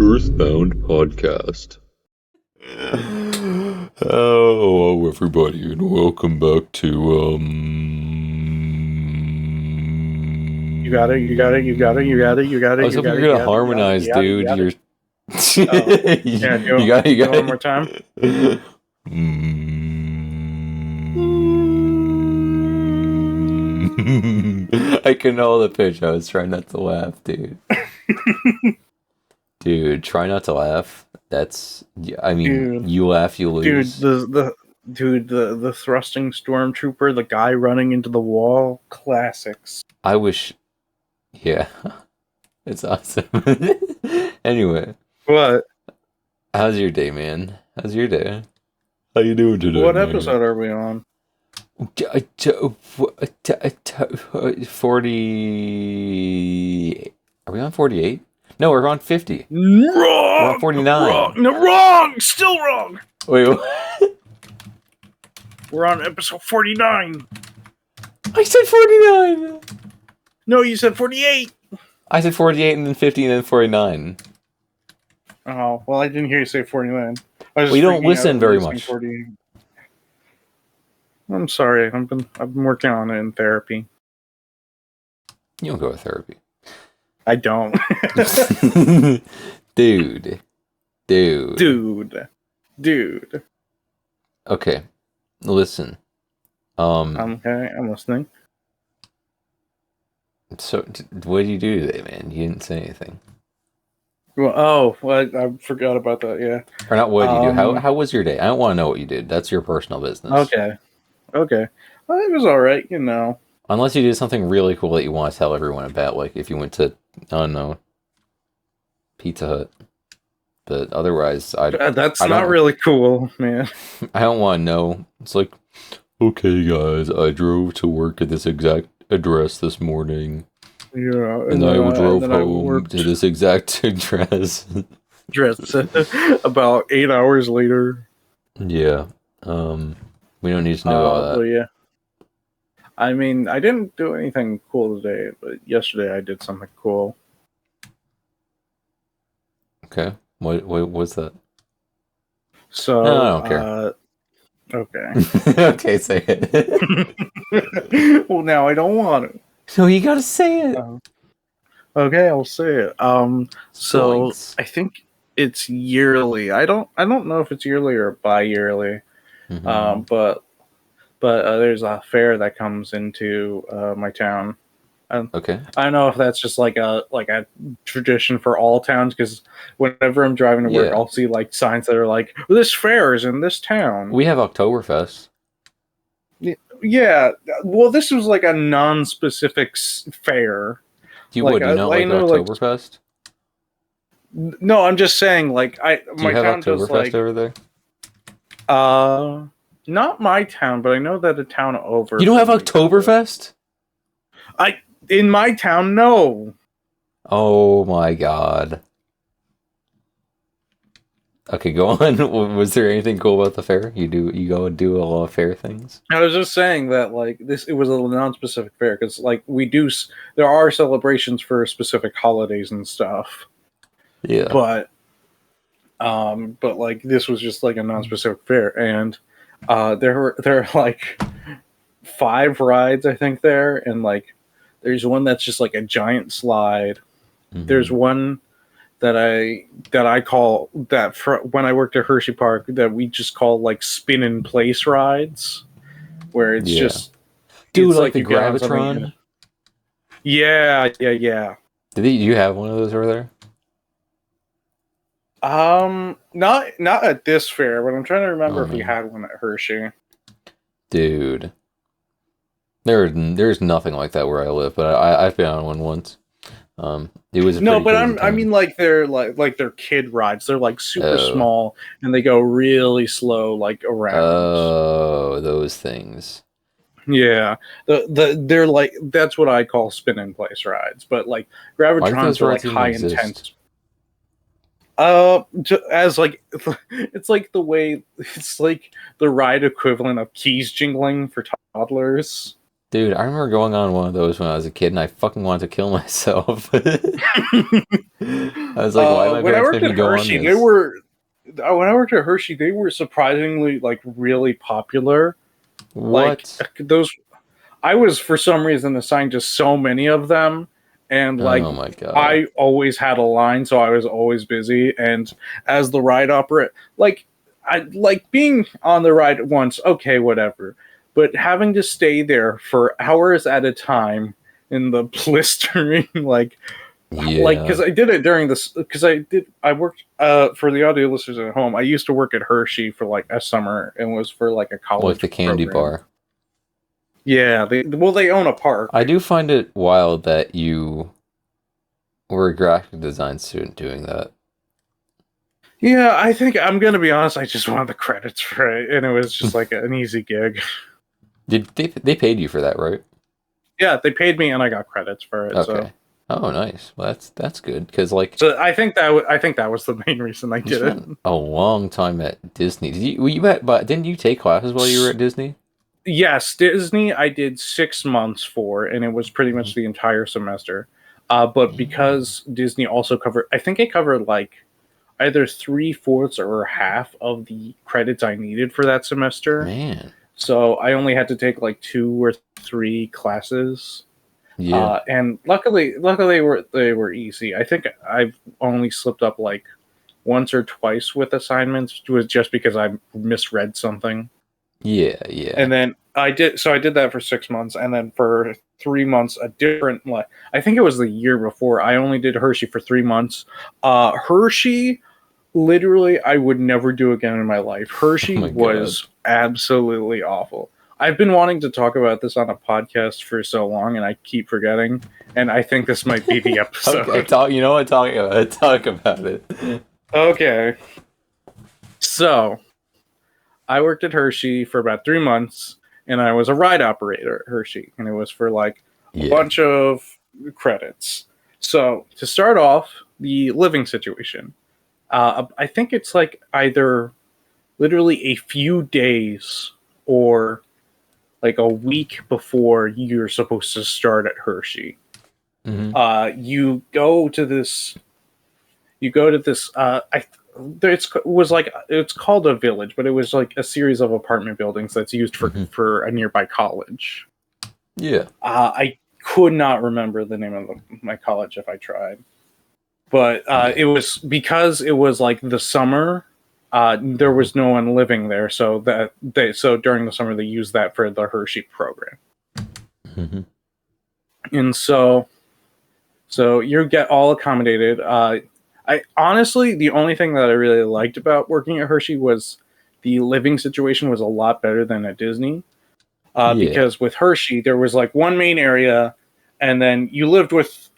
Earthbound podcast. Hello, everybody, and welcome back to You got it. I was hoping you were gonna harmonize, dude. You're. Yeah, You got it. You got one it. more time. I couldn't hold the pitch. I was trying not to laugh, dude. Dude, try not to laugh. That's. I mean, Dude. you laugh, you Dude, lose. the thrusting stormtrooper, the guy running into the wall, classics. I wish. Yeah, it's awesome. Anyway, What? how's your day, man? How's your day? How you doing today? What man? episode are we on? 40. Are we on 48? No, we're on 50. Wrong. We're on 49. Wrong. No, wrong. Still wrong. Wait, what? We're on episode 49. I said 49. No, you said 48. I said 48 and then 50 and then 49. Oh, well, I didn't hear you say 49. We don't listen very much. 48. I'm sorry. I've been working on it in therapy. You don't go to therapy. I don't. Dude. Okay. Listen. Okay, I'm listening. So, what did you do today, man? You didn't say anything. Well, I forgot about that. Yeah. Or not? What did you do? How was your day? I don't want to know what you did. That's your personal business. Okay. Well, it was all right, you know. Unless you did something really cool that you want to tell everyone about, like if you went to, I don't know, Pizza Hut. But otherwise, that's not really cool, man. I don't want to know. It's like, okay, guys, I drove to work at this exact address this morning. Yeah, and I drove home to this exact address. About 8 hours later. Yeah. We don't need to know all that. But yeah. I mean, I didn't do anything cool today, but yesterday I did something cool. Okay. What was that? So no, I don't care. Okay. Okay, say it. Well, now I don't want to. So you gotta say it. Okay, I'll say it. So I think it's yearly. I don't know if it's yearly or bi-yearly. Mm-hmm. But there's a fair that comes into my town. Okay. I don't know if that's just like a tradition for all towns, because whenever I'm driving to work, I'll see like signs that are like, "This fair is in this town." We have Oktoberfest. Yeah. Well, this was like a non-specific fair. Do you like Oktoberfest? No, I'm just saying. Like, do you have Oktoberfest over there? Not my town, but I know that a town over. You don't have Oktoberfest? In my town, no. Oh my god. Okay, go on. Was there anything cool about the fair? You go and do a lot of fair things? I was just saying that like it was a non-specific fair, because like there are celebrations for specific holidays and stuff. Yeah. But like this was just like a non-specific fair, and there are like 5 rides, I think, there, and like there's one that's just like a giant slide. Mm-hmm. There's one that I call that when I worked at Hershey Park that we just call like spin in place rides, where it's just dude, like the Gravitron. Yeah. Do you have one of those over there? Not at this fair, but I'm trying to remember if we had one at Hershey. Dude, there's nothing like that where I live, but I've been on one once. It was I mean like they're kid rides. They're like super small and they go really slow, like around. Oh, those things. Yeah, they're like, that's what I call spin in place rides, but like Gravitrons are like high intense. As like it's like the ride equivalent of keys jingling for toddlers. Dude, I remember going on one of those when I was a kid, and I fucking wanted to kill myself. I was like, why my When I parents worked make me at go on Hershey, this? when I worked at Hershey, they were surprisingly like really popular. Like What? those, I was for some reason assigned to so many of them, and like Oh my god. I always had a line, so I was always busy. And as the ride operator, like I like being on the ride once, okay, whatever. But having to stay there for hours at a time in the blistering like Yeah. because I did it during this because I worked for the audio listeners at home. I used to work at Hershey for like a summer and was for like a Like college the candy program. bar. Yeah, they own a park. I do find it wild that you were a graphic design student doing that. Yeah, I think I'm gonna be honest. I just wanted the credits for it, and it was just like an easy gig. Did they paid you for that, right? Yeah, they paid me, and I got credits for it. So, Okay. Oh, nice. Well, that's good because like so I think that was the main reason I you did it. spent a long time at Disney. Did you? Were you at? But didn't you take classes while you were at Disney? Yes, Disney I did 6 months for, and it was pretty Mhm. much the entire semester. But Damn. because Disney also covered, I think it covered like either 3/4 or half of the credits I needed for that semester. Man. So I only had to take like 2 or 3 classes. Yeah. And luckily they were easy. I think I've only slipped up like once or twice with assignments, was just because I misread something. Yeah. Yeah. And then I did that for 6 months, and then for 3 months a different, like, I think it was the year before, I only did Hershey for 3 months. Hershey, literally, I would never do again in my life. Oh Hershey my god. was absolutely awful. I've been wanting to talk about this on a podcast for so long, and I keep forgetting. And I think this might be the Okay. episode. Talk. You know what? Talk about it. Talk about it. Okay, so I worked at Hershey for about 3 months, and I was a ride operator at Hershey, and it was for like a Yeah. bunch of credits. So to start off, the living situation. I think it's like either literally a few days or like a week before you're supposed to start at Hershey. Hmm. You go to this. You go to this. It's called a village, but it was like a series of apartment buildings that's used for Hmm. for a nearby college. Yeah. I could not remember the name of my college if I tried, but Yeah. it was because it was like the summer. There was no one living there, so during the summer they used that for the Hershey program, Hmm. and so you get all accommodated. I honestly, the only thing that I really liked about working at Hershey was the living situation was a lot better than at Disney. Yeah. Because with Hershey, there was like one main area, and then you live with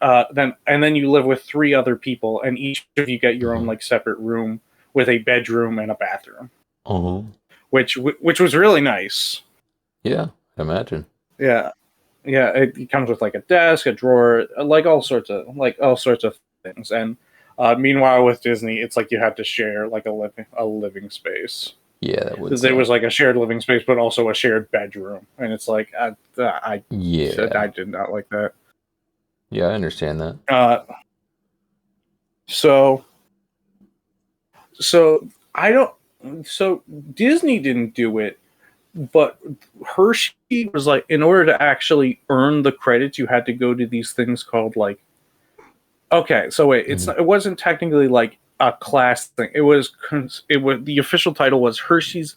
3 other people, and each of you get your own Hmm. like separate room with a bedroom and a bathroom, Oh. which was really nice. Yeah. Imagine. Yeah, yeah. It comes with like a desk, a drawer, like all sorts of things. And meanwhile, with Disney, it's like you had to share like a living space. Yeah, that would There suck. was like a shared living space, but also a shared bedroom, and it's like I Yeah. did not like that. Yeah, I understand that. Uh, so so I don't. So Disney didn't do it, but Hershey was like, in order to actually earn the credits, you had to go to these things called like. Okay, so wait, Hmm. it wasn't technically like a class thing. It was the official title was Hershey's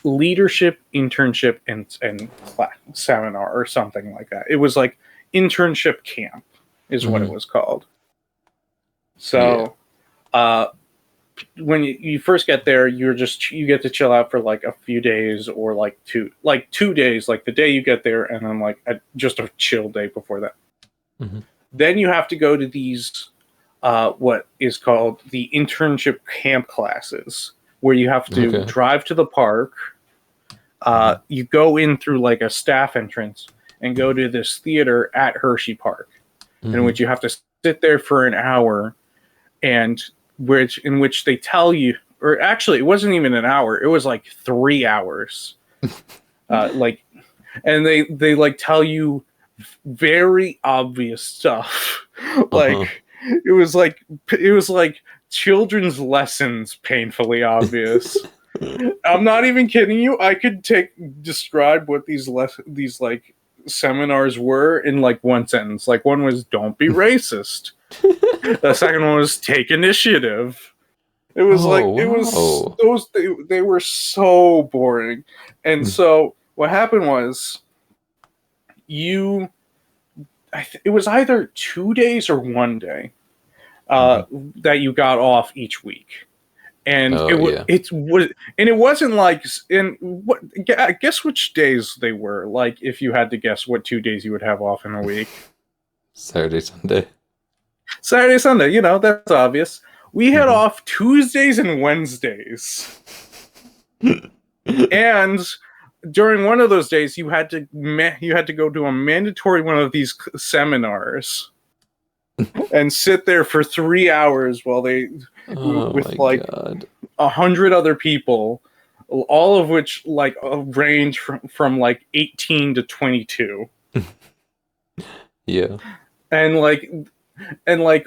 Leadership Internship and class seminar or something like that. It was like internship camp is what it Hmm. was called. Yeah. So uh, when you first get there, you get to chill out for like a few days or like 2 days, like the day you get there, and then like just a chill day before that. Hmm. Then you have to go to these what is called the internship camp classes, where you have to Okay. drive to the park. Hmm. You go in through like a staff entrance and go to this theater at Hershey Park, in Hmm. which you have to sit there for an hour, and in which they tell you, or actually, it wasn't even an hour; it was like 3 hours. Like and they like tell you very obvious stuff. Like it was like children's lessons, painfully obvious. I'm not even kidding you. I could describe what these like seminars were in like one sentence. Like one was don't be racist. The second one was take initiative. It was they were so boring. And so what happened was it was either 2 days or 1 day that you got off each week. And it wasn't like guess which days they were. Like if you had to guess what 2 days you would have off in a week. Saturday, Sunday. Saturday, Sunday, you know, that's obvious. We had off Tuesdays and Wednesdays. And during one of those days you had to go to a mandatory one of these seminars and sit there for 3 hours while they with like 100 other people, all of which like range from like 18 to 22. Yeah. And like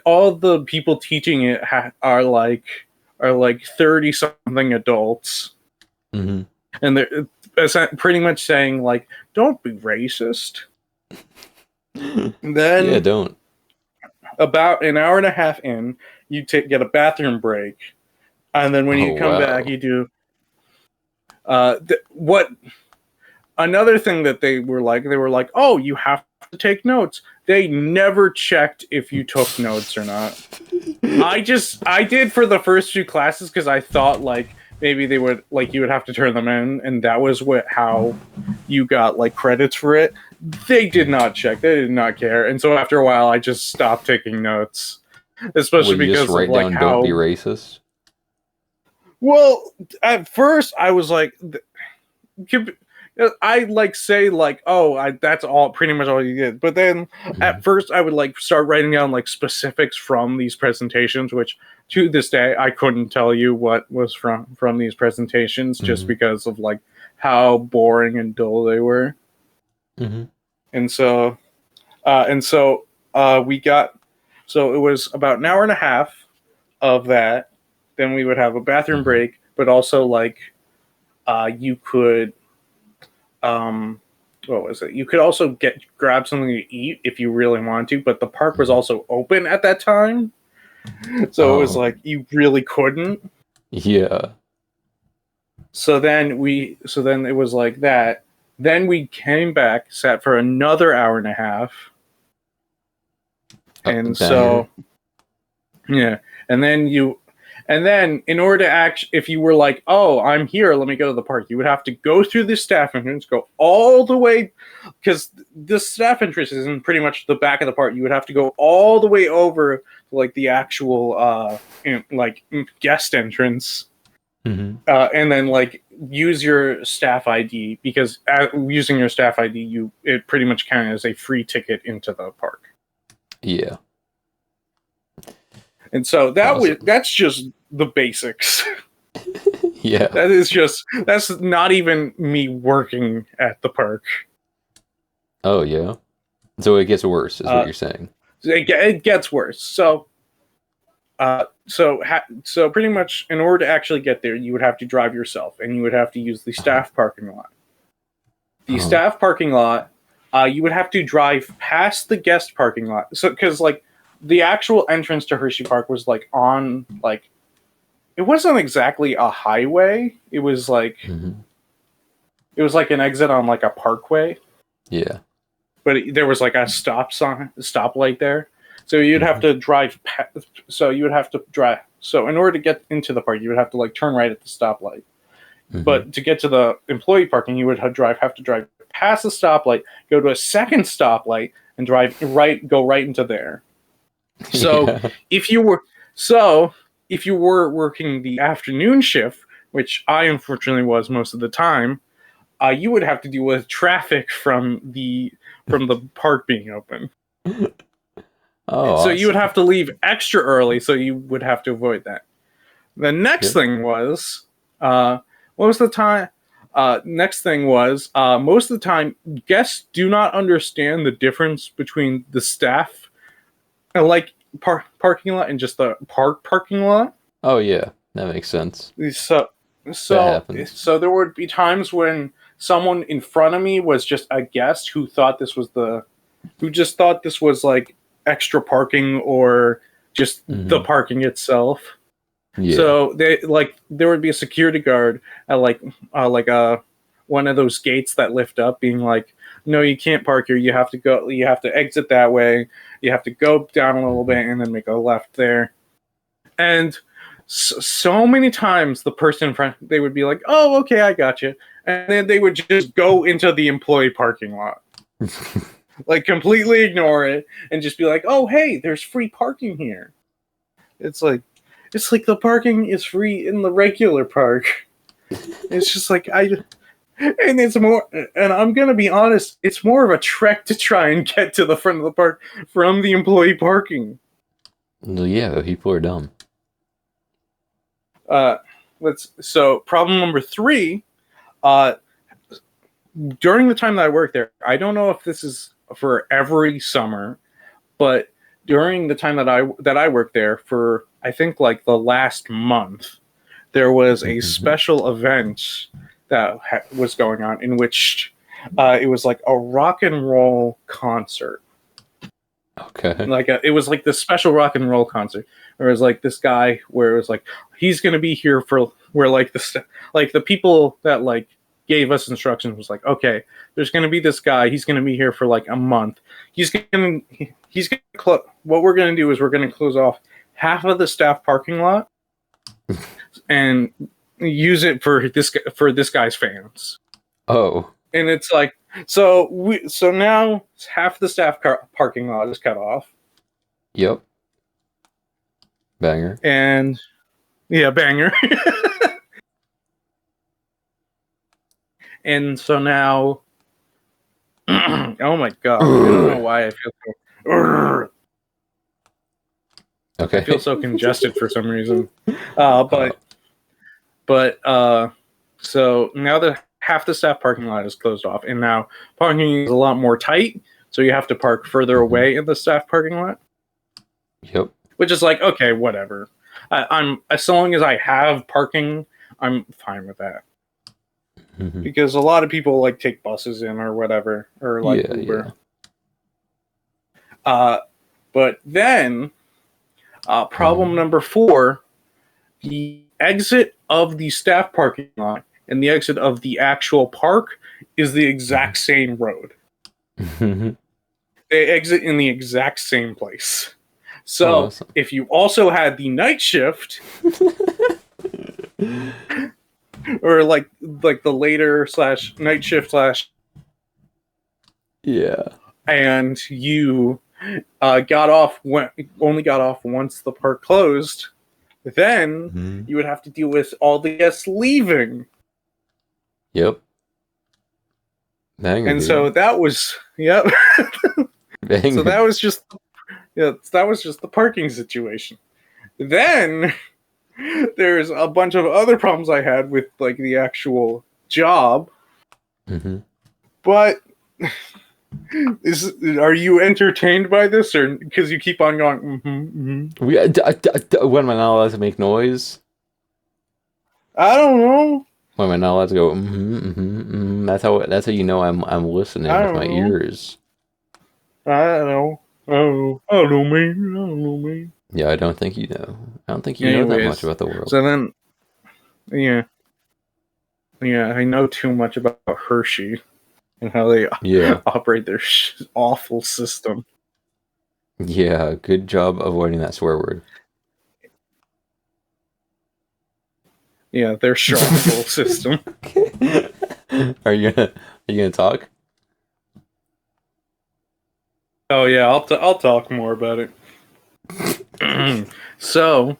all the people teaching it are like 30 something adults. And they're pretty much saying like, don't be racist. Then don't. About an hour and a half in, you get a bathroom break, and then when you come back, you do what? Another thing that they were like, oh, you have to take notes. They never checked if you took notes or not. I did for the first few classes because I thought like maybe they would like you would have to turn them in, and that was how you got like credits for it. They did not check. They did not care, and so after a while, I just stopped taking notes, especially because just write down "Don't be racist." Well, at first I was like, I like say like, oh, that's all pretty much all you did. But then at first I would like start writing down like specifics from these presentations, which to this day I couldn't tell you what was from these presentations just because of like how boring and dull they were. And so we got, so it was about an hour and a half of that. Then we would have a bathroom break, but also like you could what was it? You could also grab something to eat if you really wanted to, but the park was also open at that time. So it was like you really couldn't. Yeah. So then it was like that. Then we came back, sat for another hour and a half. And so yeah. And then in order to if you were like, oh, I'm here, let me go to the park, you would have to go through the staff entrance, go all the way, because the staff entrance is in pretty much the back of the park. You would have to go all the way over to like the actual like guest entrance. And then like use your staff ID, because using your staff ID, it pretty much counted as a free ticket into the park. Yeah. And so that's just the basics. Yeah. That's not even me working at the park. Oh yeah. So it gets worse, is what you're saying. It gets worse. So pretty much in order to actually get there, you would have to drive yourself, and you would have to use the staff parking lot. The staff parking lot, you would have to drive past the guest parking lot. So, because like the actual entrance to Hershey Park was like on like, it wasn't exactly a highway. It was like it was like an exit on like a parkway. Yeah. But there was like a stoplight there. So you'd have to drive. So in order to get into the park, you would have to like turn right at the stoplight. But to get to the employee parking, you would have to drive past the stoplight, go to a second stoplight, and go right into there. So if you were working the afternoon shift, which I unfortunately was most of the time, you would have to deal with traffic from the park being open. Oh, so you would have to leave extra early, so you would have to avoid that. The next thing was, what was the time? Next thing was most of the time guests do not understand the difference between the staff like parking lot and just the parking lot. Oh yeah, that makes sense. So That so happens. so there would be times when someone in front of me was just a guest who just thought this was like extra parking or just the parking itself. Yeah. So there would be a security guard at one of those gates that lift up, being like, "No, you can't park here. You have to go. You have to exit that way. You have to go down a little bit and then make a left there." And so many times the person in front, they would be like, "Oh, okay, I got you," and then they would just go into the employee parking lot, like completely ignore it, and just be like, "Oh, hey, there's free parking here." It's like the parking is free in the regular park. It's just like and it's more, and I'm gonna be honest, it's more of a trek to try and get to the front of the park from the employee parking. Well, yeah, people are dumb. So problem number 3, during the time that I worked there, I don't know if this is for every summer, but during the time that I worked there for I think like the last month, there was a special event that was going on in which it was like a rock and roll concert. Okay. It was like this special rock and roll concert. There was like this guy where it was like he's gonna be here for where like the people that like gave us instructions was like, okay, there's gonna be this guy. He's gonna be here for like a month. What we're gonna do is we're gonna close off half of the staff parking lot and use it for this guy's fans. Oh. And it's like so now half the staff parking lot is cut off. Yep. Banger. And yeah, banger. And so now oh my god, I don't know why I feel so Okay. I feel so congested for some reason. So now that half the staff parking lot is closed off, and now parking is a lot more tight, so you have to park further away in the staff parking lot. Yep. Which is like, okay, whatever. I'm as long as I have parking, I'm fine with that. Because a lot of people like take buses in or whatever, or like Uber. Yeah. But then problem number 4, the exit of the staff parking lot and the exit of the actual park is the exact same road. They exit in the exact same place. So awesome. If you also had the night shift or like the later / night shift / and you only got off once the park closed, then you would have to deal with all the guests leaving. Yep. Banger, and dude. So that was yep. So that was just the parking situation. Then there's a bunch of other problems I had with like the actual job. But are you entertained by this, or because you keep on going? When am I not allowed to make noise? I don't know. When am I not allowed to go? That's how you know I'm listening with my ears. I don't know. I don't know, man. Yeah, I don't think you know. I don't think you know that much about the world. So then, yeah, I know too much about Hershey and how they operate their awful system. Yeah, good job avoiding that swear word. Yeah, their awful system. Are you gonna talk? Oh yeah, I'll talk more about it. So,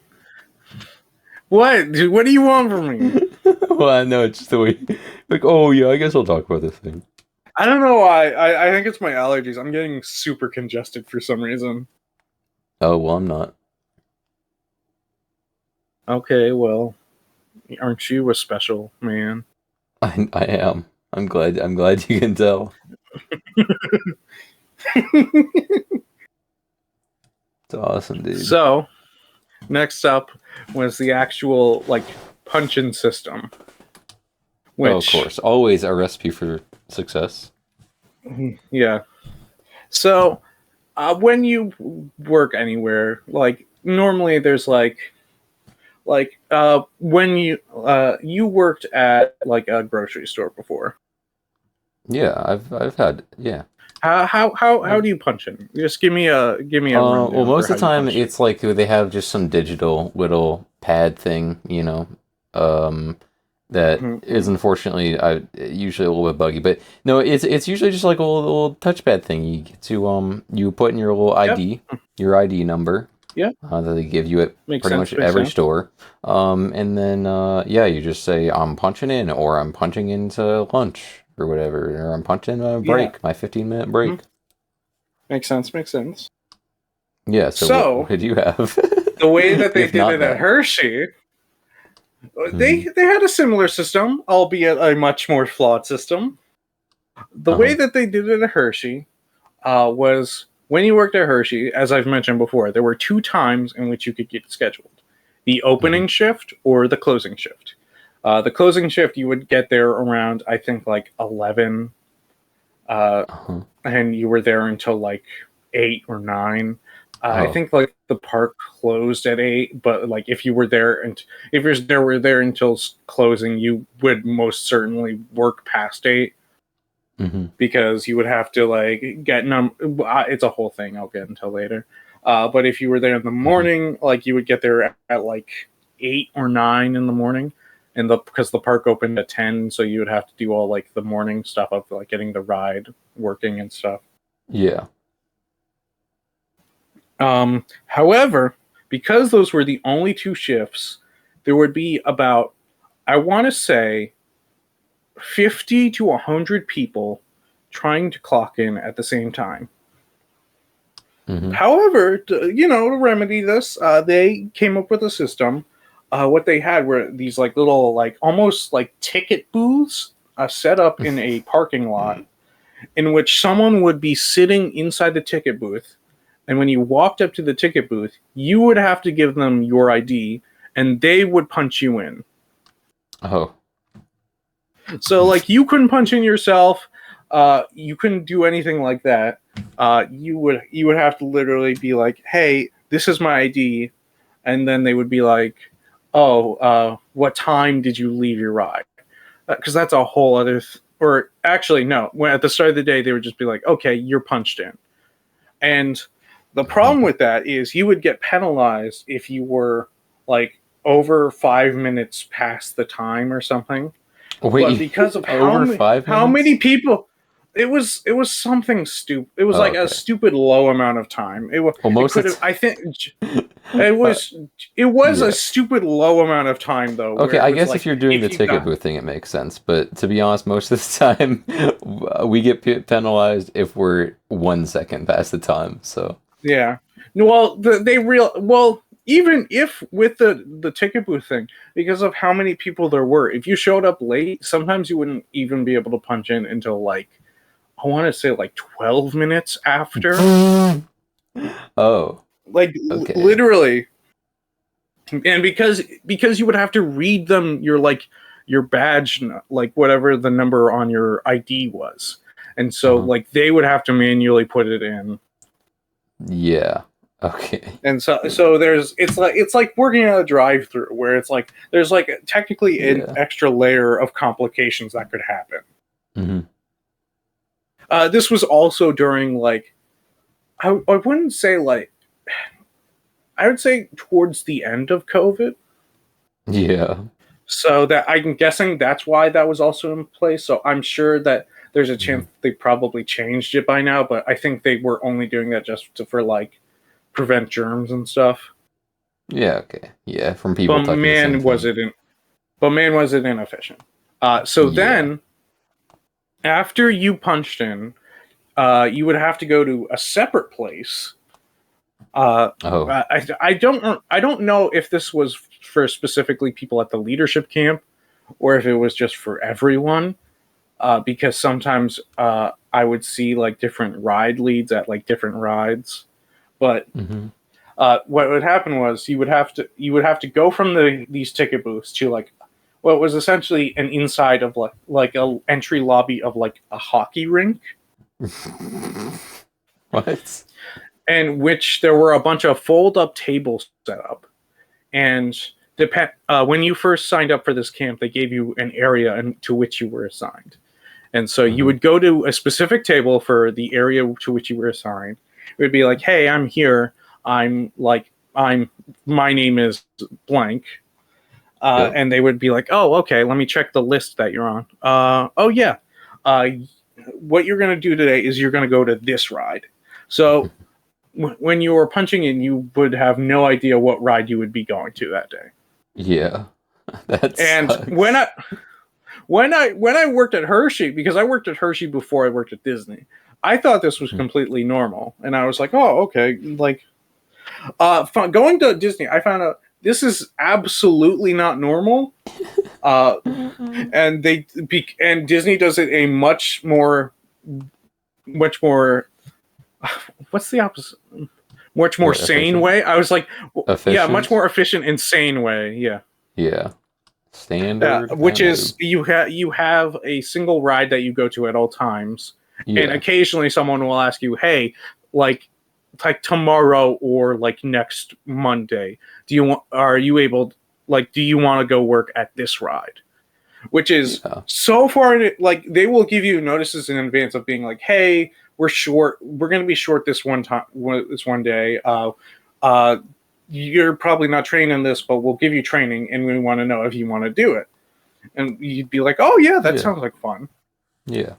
what, dude? What do you want from me? Well, I know it's just the way. Like, oh yeah, I guess I'll talk about this thing. I don't know why. I think it's my allergies. I'm getting super congested for some reason. Oh well, I'm not. Okay, well, aren't you a special man? I am. I'm glad. I'm glad you can tell. It's awesome, dude. So next up was the actual like punch-in system, Oh, of which course. Always a recipe for success. yeah. So when you work anywhere, like normally there's when you worked at like a grocery store before. Yeah, I've had yeah. How do you punch in? Just give me a Well, rundown for most how of the you time punch in. it's like they have just some digital little pad thing, um, that is Mhm. unfortunately usually a little bit buggy. But no, it's usually just like a little touchpad thing. You get to you put in your little Yep. ID, your ID number, Yeah. that they give you at Makes pretty much sense. Makes every sense. store. And then yeah, you just say I'm punching in, or I'm punching into lunch or whatever, or I'm punching a Yeah. break, my 15-minute Mhm. break. Makes sense. Makes sense. Yeah, so what So did you have? the way that they If did not it at that. Hershey, Hmm. they had a similar system, albeit a much more flawed system. The way Uh-huh. that they did it at Hershey was when you worked at Hershey, as I've mentioned before, there were two times in which you could get scheduled: the Hmm. opening shift or the closing shift. The closing shift, you would get there around, I think, like 11, uh, Uh-huh. and you were there until like 8 or 9. I Oh. think like the park closed at 8, but like if you were there and if you're there were there until closing, you would most certainly work past 8, Hmm. because you would have to like get it's a whole thing I'll get into later. But if you were there in the Hmm. morning, like you would get there at like 8 or 9 in the morning, and because the park opened at 10, so you would have to do all like the morning stuff of like getting the ride working and stuff. Yeah. However, because those were the only two shifts, there would be about, I want to say, 50 to 100 people trying to clock in at the same time. Hmm. However, to remedy this, they came up with a system. What they had were these like little, like almost like ticket booths set up in a parking lot, in which someone would be sitting inside the ticket booth. And when you walked up to the ticket booth, you would have to give them your ID, and they would punch you in. Oh. So, like, you couldn't punch in yourself. You couldn't do anything like that. You would have to literally be like, "Hey, this is my ID," and then they would be like, "Oh, what time did you leave your ride?" Because that's a whole other. Or actually, no. When at the start of the day, they would just be like, "Okay, you're punched in." And the problem Mhm. with that is you would get penalized if you were like over 5 minutes past the time or something. But Wait, because of over 5 minutes? many people, it was something stupid. It was Oh, like a okay. stupid low amount of time. Well, It most could of have, I think the it uh, was it was a yeah. stupid low amount of time though, Okay, where it I was guess if like you're doing the if you ticket got booth thing, it makes sense. But to be honest, most of the time, we get penalized if we're 1 second past the time. So, yeah. No, well, they real well, even if with the ticket booth thing, because of how many people there were, if you showed up late, sometimes you wouldn't even be able to punch in until like, I want to say like 12 minutes after. oh, Like okay. literally. And because you would have to read them your badge, like whatever the number on your ID was. And so Uh-huh. like they would have to manually put it in. Yeah. Okay. And so it's like working at a drive through where it's like there's like technically an Yeah. extra layer of complications that could happen. Hmm. This was also during like, I wouldn't say like, I would say towards the end of COVID. Yeah. So that I'm guessing that's why that was also in place. So I'm sure that there's a chance Hmm. they probably changed it by now, but I think they were only doing that just for like prevent germs and stuff. Yeah. Okay. Yeah. From people But touching the same man, was thing. it in, but man, was it inefficient. So Yeah. then after you punched in, you would have to go to a separate place. Uh, Oh. I don't know if this was for specifically people at the leadership camp, or if it was just for everyone. Because sometimes I would see like different ride leads at like different rides, but Mm-hmm. what would happen was you would have to go from these ticket booths to like what was essentially an inside of like a entry lobby of like a hockey rink, What? and which there were a bunch of fold up tables set up, and when you first signed up for this camp, they gave you an area to which you were assigned. And so you Mm-hmm. would go to a specific table for the area to which you were assigned. It would be like, hey, I'm here. My name is blank. Yep. And they would be like, oh, okay, let me check the list that you're on. Oh, yeah. Uh, what you're going to do today is you're going to go to this ride. So when you were punching in, you would have no idea what ride you would be going to that day. Yeah. That And sucks. when I worked at Hershey, because I worked at Hershey before I worked at Disney, I thought this was completely normal, and I was like, "Oh, okay." Like, going to Disney, I found out this is absolutely not normal, and Disney does it a much more, what's the opposite? Much more What, sane efficient? way. I was like, yeah, much Efficient? more efficient and sane way. Yeah. Yeah. Standard? Which I is you have a single ride that you go to at all times, know. and Yeah. occasionally someone will ask you, "Hey, like tomorrow or like next Monday, do you want to go work at this ride?" Which is Yeah. so far like they will give you notices in advance of being like, "Hey, we're short. We're going to be short this one day. You're probably not trained in this, but we'll give you training, and we want to know if you want to do it." And you'd be like, "Oh yeah, that sounds like fun." Yeah.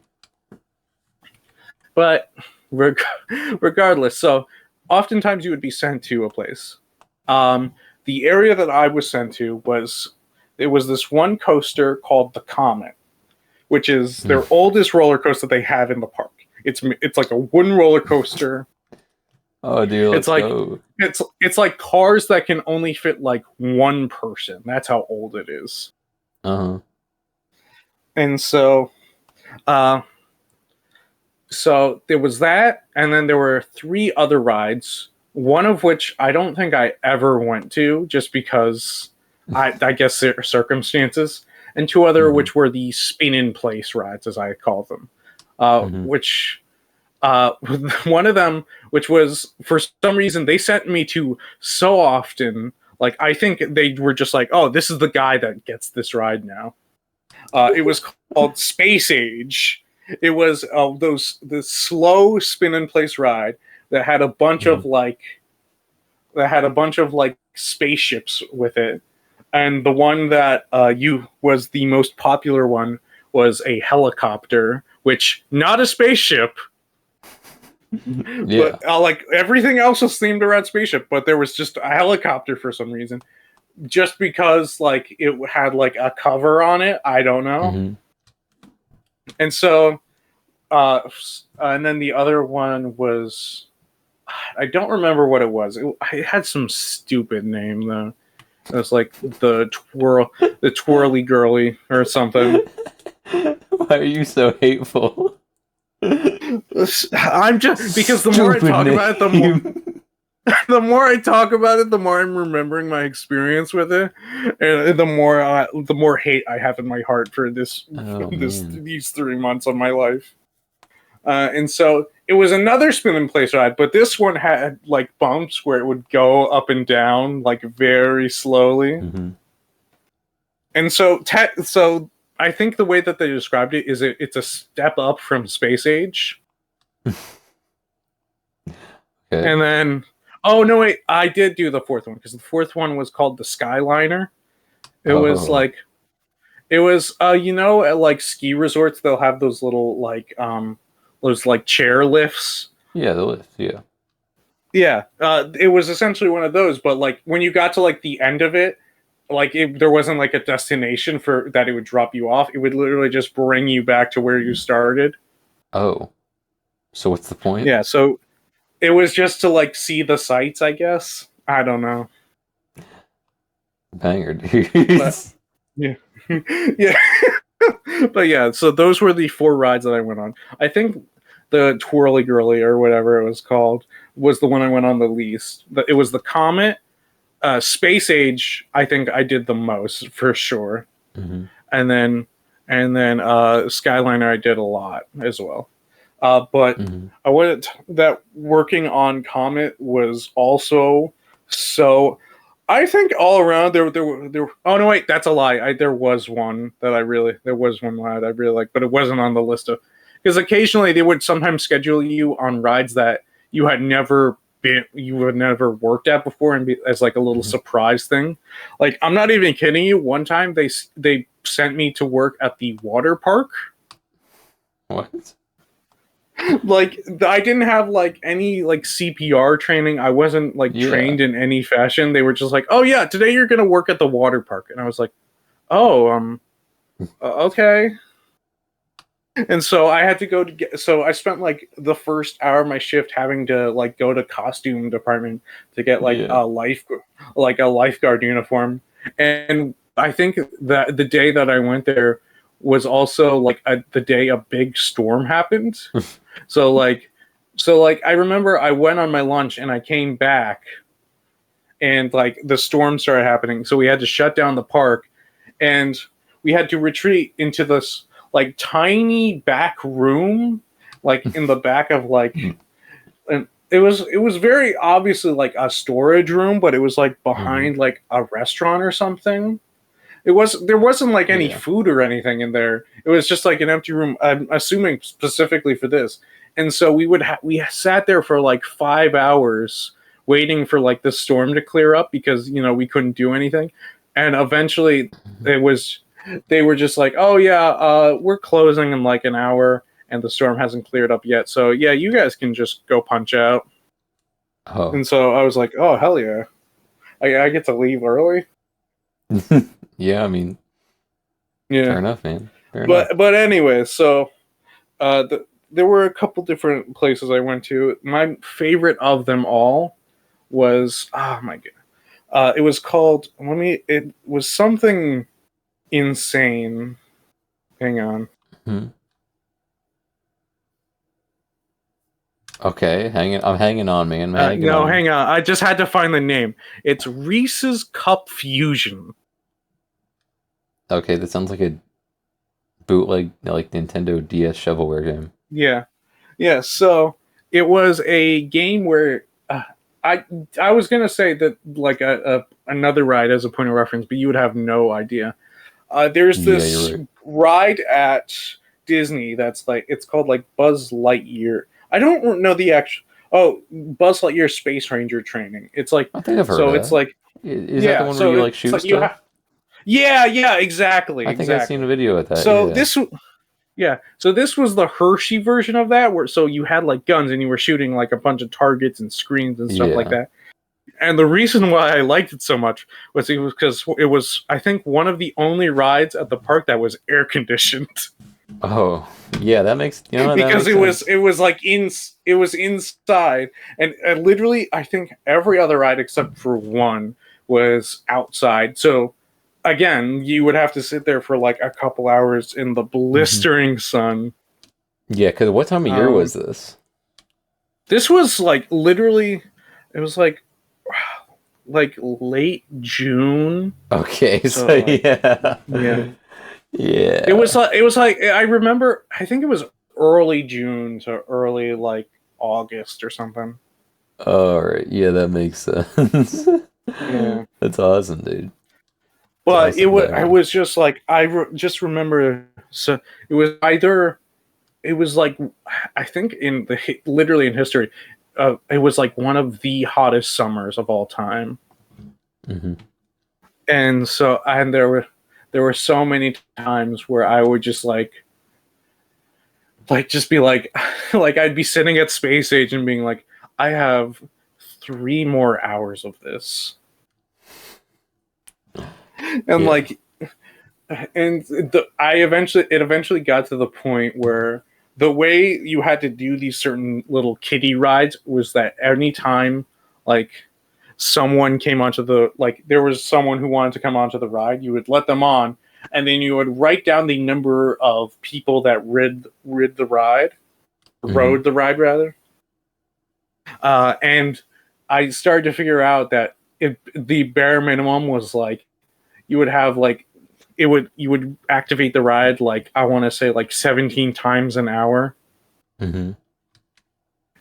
But regardless, so oftentimes you would be sent to a place. The area that I was sent to was this one coaster called the Comet, which is their oldest roller coaster they have in the park. It's like a wooden roller coaster. Oh, dude, let's go. It's like cars that can only fit like one person. That's how old it is. Uh-huh. And so there was that, and then there were 3 other rides, one of which I don't think I ever went to, just because I guess there are circumstances, and 2 other which were the spin-in-place rides, as I call them, which one of them, which was, for some reason, they sent me to so often, like, I think they were just like, oh, this is the guy that gets this ride now. It was called Space Age. It was the slow spin-in-place ride that had a bunch of like spaceships with it, and the one that was the most popular one was a helicopter, which not a spaceship. Yeah. But like everything else was themed around spaceship, but there was just a helicopter for some reason, just because like it had like a cover on it. I don't know. And so, and then the other one was, I don't remember what it was. It had some stupid name though. It was like the twirly girly or something. Why are you so hateful? I'm just, because the more I talk about it, the more I talk about it, the more I'm remembering my experience with it, and the more hate I have in my heart for these 3 months of my life. And so it was another spin-in-place ride, but this one had like bumps where it would go up and down like very slowly. And so I think the way that they described it is it's a step up from Space Age. Okay. And then, oh no, wait, I did do the 4th one, because the 4th one was called the Skyliner. It was like, you know, at like ski resorts, they'll have those little like those like chair lifts. Yeah, the lift. Yeah. Yeah, it was essentially one of those, but like when you got to like the end of it, like there wasn't like a destination for that it would drop you off. It would literally just bring you back to where you started. Oh, so what's the point? Yeah, so it was just to like see the sights, I guess. I don't know. Banger, dude. But, yeah. Yeah. But yeah, so those were the 4 rides that I went on. I think the Twirly Girly or whatever it was called was the one I went on the least. It was the Comet. Space Age, I think I did the most for sure. Mm-hmm. And then Skyliner I did a lot as well. But Mm-hmm. I wanted that working on Comet was also so. I think all around there. Oh no, wait, that's a lie. There was one ride I really liked, but it wasn't on the list of, because occasionally they would sometimes schedule you on rides that you had never worked at before, and as like a little Mm-hmm. surprise thing. Like, I'm not even kidding you. One time they sent me to work at the water park. What? Like, I didn't have like any like CPR training. I wasn't like Yeah. trained in any fashion. They were just like, "Oh yeah, today you're gonna work at the water park," and I was like, "Oh, okay." And so I had to go to get. So I spent like the first hour of my shift having to like go to costume department to get like Yeah. a lifeguard uniform. And I think that the day that I went there was also like the day a big storm happened. So like, I remember I went on my lunch and I came back, and like the storm started happening. So we had to shut down the park, and we had to retreat into this like tiny back room, like in the back of like, and it was very obviously like a storage room, but it was like behind like a restaurant or something. There wasn't like any Yeah. food or anything in there. It was just like an empty room. I'm assuming specifically for this. And so we sat there for like 5 hours waiting for like the storm to clear up, because we couldn't do anything. And eventually they were just like, "Oh yeah, we're closing in like an hour and the storm hasn't cleared up yet. So yeah, you guys can just go punch out." Oh. And so I was like, "Oh hell yeah. I get to leave early." Yeah, I mean, Yeah. fair enough, man. Fair enough. But anyway, so there were a couple different places I went to. My favorite of them all was, oh my god, it was called. It was something insane. Hang on. Hmm. Okay, I'm hanging on, man. No, hang on. I just had to find the name. It's Reese's Cup Fusion. Okay, that sounds like a bootleg, like Nintendo DS shovelware game. Yeah, yeah. So it was a game where I was gonna say that like another ride as a point of reference, but you would have no idea. There's Yeah, this you're right. ride at Disney that's like, it's called like Buzz Lightyear. I don't know the actual. Oh, Buzz Lightyear Space Ranger Training. It's like, I think I've heard so of it's that. like, Is that yeah. the one where So you like it's shoot like stuff? yeah, exactly, I think I've seen exactly. a video of that. So Yeah. so this was the Hershey version of that, where so you had like guns and you were shooting like a bunch of targets and screens and stuff like Yeah. that. And the reason why I liked it so much was because it was, I think, one of the only rides at the park that was air conditioned. Oh, yeah. That makes Because that makes sense. it was like it was inside, and literally I think every other ride except for one was outside. So again, you would have to sit there for like a couple hours in the blistering sun. Yeah, because what time of year was this? This was like literally, it was like late June. Okay, So, so like, yeah. yeah. Yeah. It was like I remember, I think it was early June to early like August or something. All right. Yeah, that makes sense. Yeah. That's awesome, dude. But Awesome, I man. was just like, just remember, so it was either, it was like, I think literally in history, it was like one of the hottest summers of all time. Mm-hmm. And so, and there were so many times where I would just just be like like I'd be sitting at Space Age and being like, I have 3 more hours of this. And Yeah. like, and it eventually got to the point where the way you had to do these certain little kiddie rides was that anytime like someone came onto there was someone who wanted to come onto the ride, you would let them on, and then you would write down the number of people that rode the ride rather. And I started to figure out that the bare minimum was like you would have like you would activate the ride like I want to say like 17 times an hour. Mm-hmm.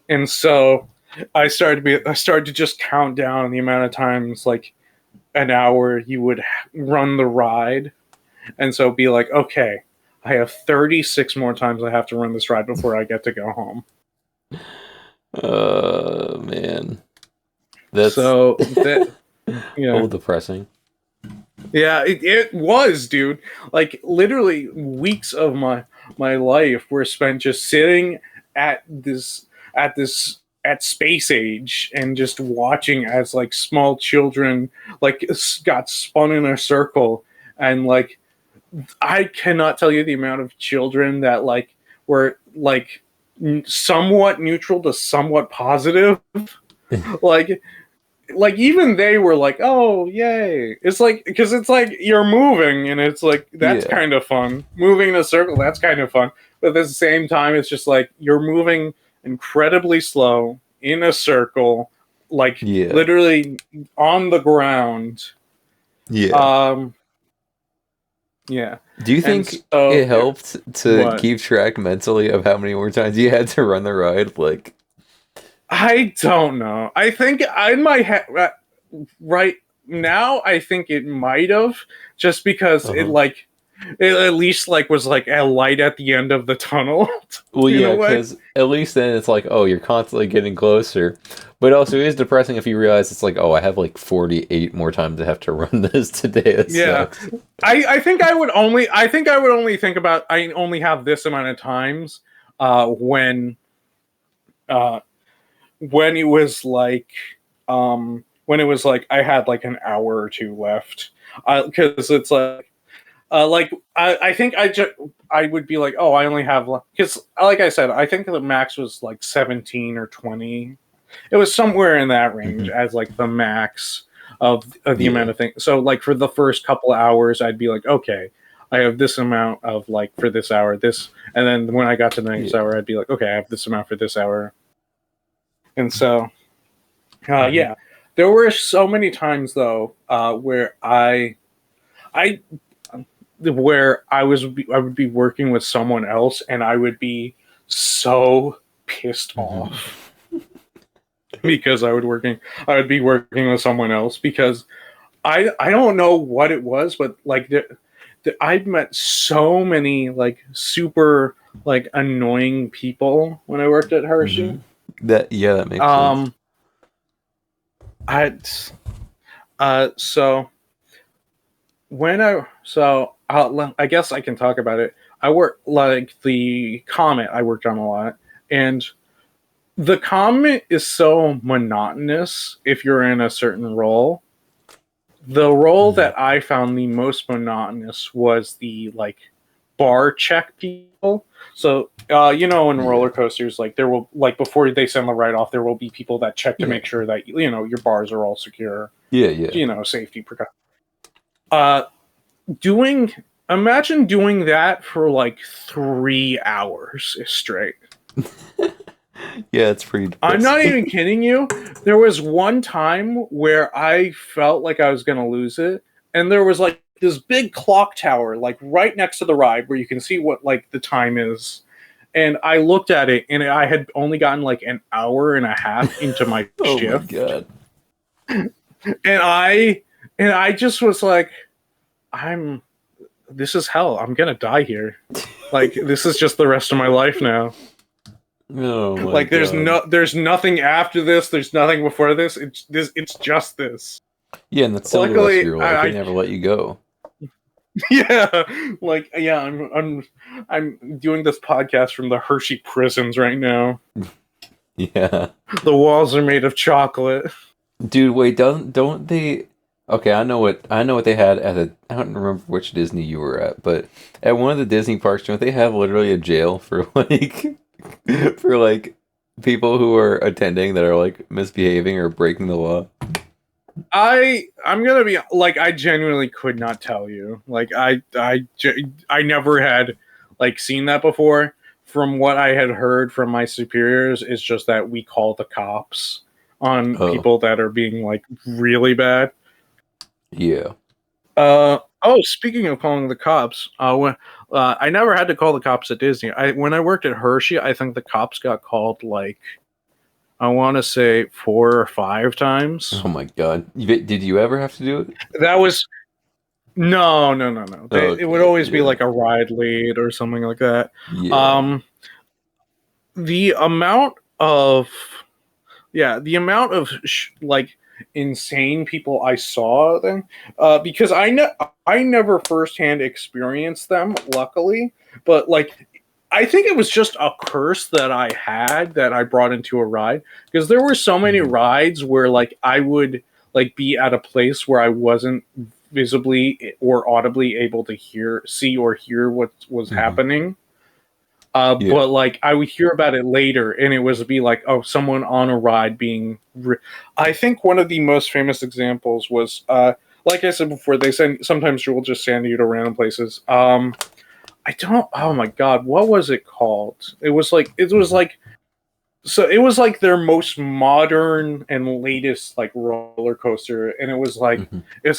And so I started to just count down the amount of times like an hour you would run the ride. And so be like, okay, I have 36 more times I have to run this ride before I get to go home. Man. That's so that a little depressing. Yeah, it was, dude. Like literally weeks of my life were spent just sitting at space age and just watching as like small children like got spun in a circle. And like I cannot tell you the amount of children that like were like somewhat neutral to somewhat positive. like even they were like, oh yay. It's like because it's like you're moving and it's like that's kind of fun, moving in a circle, that's kind of fun, but at the same time it's just like you're moving incredibly slow in a circle, like literally on the ground. Do you think it helped to keep track mentally of how many more times you had to run the ride? Like, I don't know. I think in my head right now, I think it might have, just because it at least like was like a light at the end of the tunnel. Well, yeah, because at least then it's like, oh, you're constantly getting closer. But also, it is depressing if you realize it's like, oh, I have like 48 more times I have to run this today. That sucks. I think I would only think about I only have this amount of times when it was like I had like an hour or two left, because it's like I think I would be like, oh, I only have, because like I said, I think the max was like 17 or 20. It was somewhere in that range as like the max of the amount of things. So like for the first couple hours, I'd be like, okay, I have this amount of like for this hour, this, and then when I got to the next hour, I'd be like, okay, I have this amount for this hour. And so, there were so many times though where I would be working with someone else, and I would be so pissed off because I would be working with someone else, because I don't know what it was, but like I'd met so many like super like annoying people when I worked at Hershey. That makes sense. I guess I can talk about it. I work like the Comet. I worked on a lot, and the Comet is so monotonous if you're in a certain role. The role that I found the most monotonous was the like bar check people. So in roller coasters, like there will, like before they send the ride off, there will be people that check to make sure that your bars are all secure. Safety precautions. Imagine doing that for like 3 hours straight. It's pretty depressing. I'm not even kidding you. There was one time where I felt like I was going to lose it, and there was like this big clock tower like right next to the ride where you can see what like the time is. And I looked at it, and I had only gotten like an hour and a half into my shift. My God. And I just was like, this is hell. I'm going to die here. Like, this is just the rest of my life now. Oh my like there's God. there's nothing after this, there's nothing before this. It's just this. Yeah, and that's so the rest of your life. They never let you go. I'm doing this podcast from the Hershey prisons right now. Yeah. The walls are made of chocolate. Dude, wait, don't they? Okay, I know what they had I don't remember which Disney you were at, but at one of the Disney parks, don't they have literally a jail for like people who are attending that are like misbehaving or breaking the law? I'm gonna be like, I genuinely could not tell you. Like, I never had like seen that before. From what I had heard from my superiors, is just that we call the cops on Oh, people that are being like really bad. yeah. Oh, speaking of calling the cops, I never had to call the cops at Disney. When I worked at Hershey, I think the cops got called like, I want to say 4 or 5 times. Oh my God. Did you ever have to do it? That was no, no, no, no. It would Okay. always be Yeah. like a ride lead or something like that. Yeah. Um, the amount of the amount of like insane people I saw then, because I never firsthand experienced them, luckily, but like I think it was just a curse that I had that I brought into a ride, because there were so many Mhm. rides where like I would like be at a place where I wasn't visibly or audibly able to see or hear what was Mhm. happening, Yeah. but like I would hear about it later, and it was be like, oh, someone on a ride being. I think one of the most famous examples was, like I said before, they send sometimes will just send you to random places. I don't. Oh my god, what was it called? Mhm. It was like their most modern and latest like roller coaster, and Mhm. it was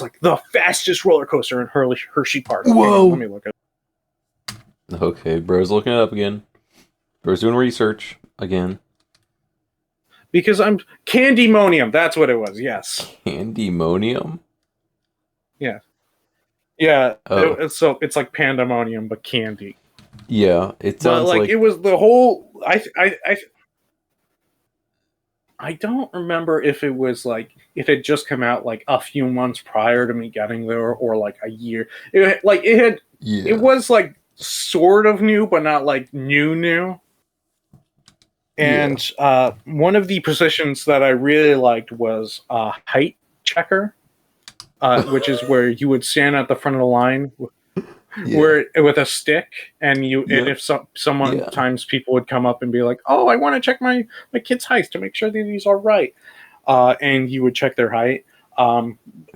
like the fastest roller coaster in Hershey Park. Hang on, let Whoa. me look at it. Okay, bro's looking it up again. Bro's doing research again. Because I'm Candymonium. That's what it was. Yes. Candymonium? Yeah. Yeah. Oh, So it's like pandemonium, but candy. yeah. It But sounds like it like was the whole. I don't remember if it was like if it had just come out like a few months prior to me getting there, or like a year. It yeah, was like sort of new, but not like new. yeah. And one of the positions that I really liked was height checker, which is where you would stand at the front of the line Yeah, where with a stick, and yep, if someone yeah. times people would come up and be like, oh, I want to check my kid's height to make sure that he's all right, and you would check their height,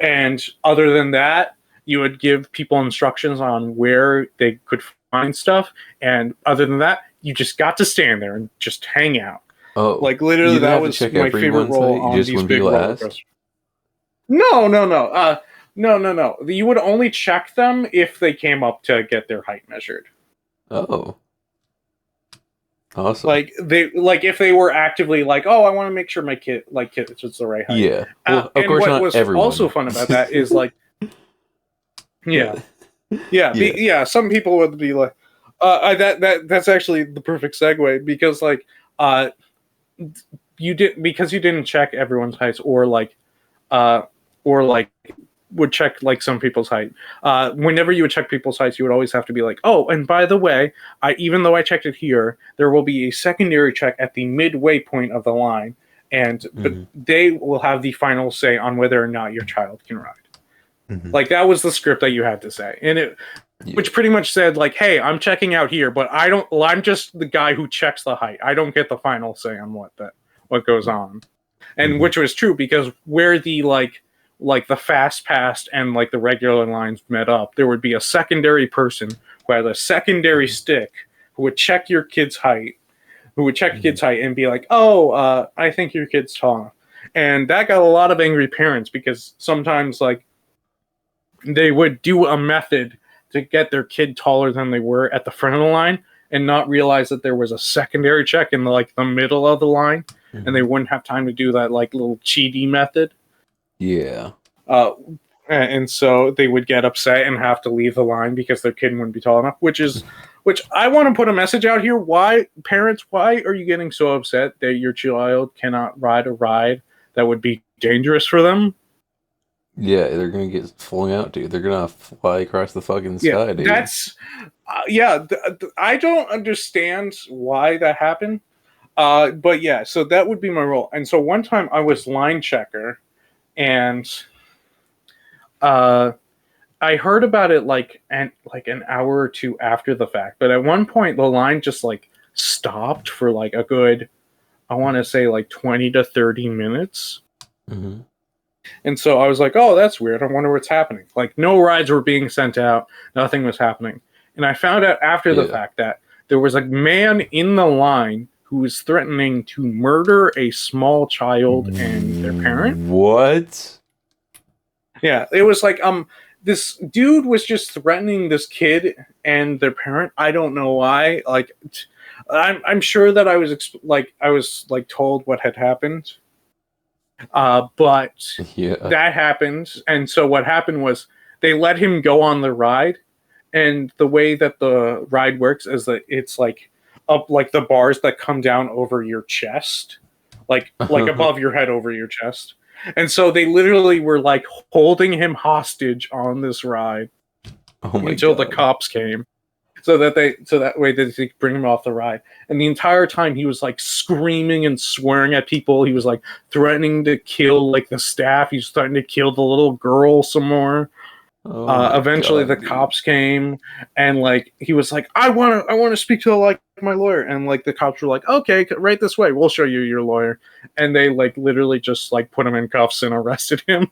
and other than that you would give people instructions on where they could find stuff, and other than that you just got to stand there and just hang out. Oh, Like you literally didn't that have to was check my favorite everyone's role height. You on just these wouldn't be big roller last. coasters. No, no, no. No, no, no. You would only check them if they came up to get their height measured. Oh, awesome. Like if they were actively like, oh, I want to make sure my kid is the right height. Yeah. Well, of And course what not was also everyone. fun about that is like, yeah, Yeah. yeah. Some people would be like, that's actually the perfect segue, because like, uh, you didn't check everyone's heights, uh, or like would check like some people's height. Whenever you would check people's heights, you would always have to be like, oh, and by the way, even though I checked it here, there will be a secondary check at the midway point of the line, but Hmm. they will have the final say on whether or not your child can ride. Hmm. Like that was the script that you had to say, Yeah. which pretty much said like, hey, I'm checking out here, but I don't. Well, I'm just the guy who checks the height. I don't get the final say on what goes on, and Hmm. which was true, because where the like the fast pass and like the regular lines met up, there would be a secondary person who had a secondary Hmm. stick who would check your kid's height, Hmm. and be like, oh, I think your kid's tall enough. And that got a lot of angry parents, because sometimes like they would do a method to get their kid taller than they were at the front of the line, and not realize that there was a secondary check in like the middle of the line, and they Hmm. wouldn't have time to do that like little cheaty method. Yeah. Uh, and so they would get upset and have to leave the line because their kid wouldn't be tall enough. Which I want to put a message out here. Why, parents? Why are you getting so upset that your child cannot ride a ride that would be dangerous for them? Yeah, they're gonna get flung out, dude. They're gonna fly across the fucking Yeah, sky, dude. I don't understand why that happened. But yeah, so that would be my role. And so one time I was line checker, and uh, I heard about it like an hour or two after the fact. But at one point, the line just like stopped for like a good, I want to say like 20 to 30 minutes. Hmm. And so I was like, oh, that's weird. I wonder what's happening. Like, no rides were being sent out. Nothing was happening. And I found out after the Yeah. fact that there was a man in the line who was threatening to murder a small child and their parent. What? Yeah, it was like this dude was just threatening this kid and their parent. I don't know why. Like, I'm sure that I was like told what had happened. But Yeah. that happened, and so what happened was they let him go on the ride, and the way that the ride works is that it's like up like the bars that come down over your chest, like above your head over your chest. And so they literally were like holding him hostage on this ride Oh my until the God. cops came. So that way they could bring him off the ride. And the entire time he was like screaming and swearing at people. He was like threatening to kill like the staff. He was threatening to kill the little girl some more. Oh my Eventually the God, dude. cops came, and like he was like, I want to speak to like my lawyer. And like the cops were like, okay, right this way, we'll show you your lawyer. And they like literally just like put him in cuffs and arrested him.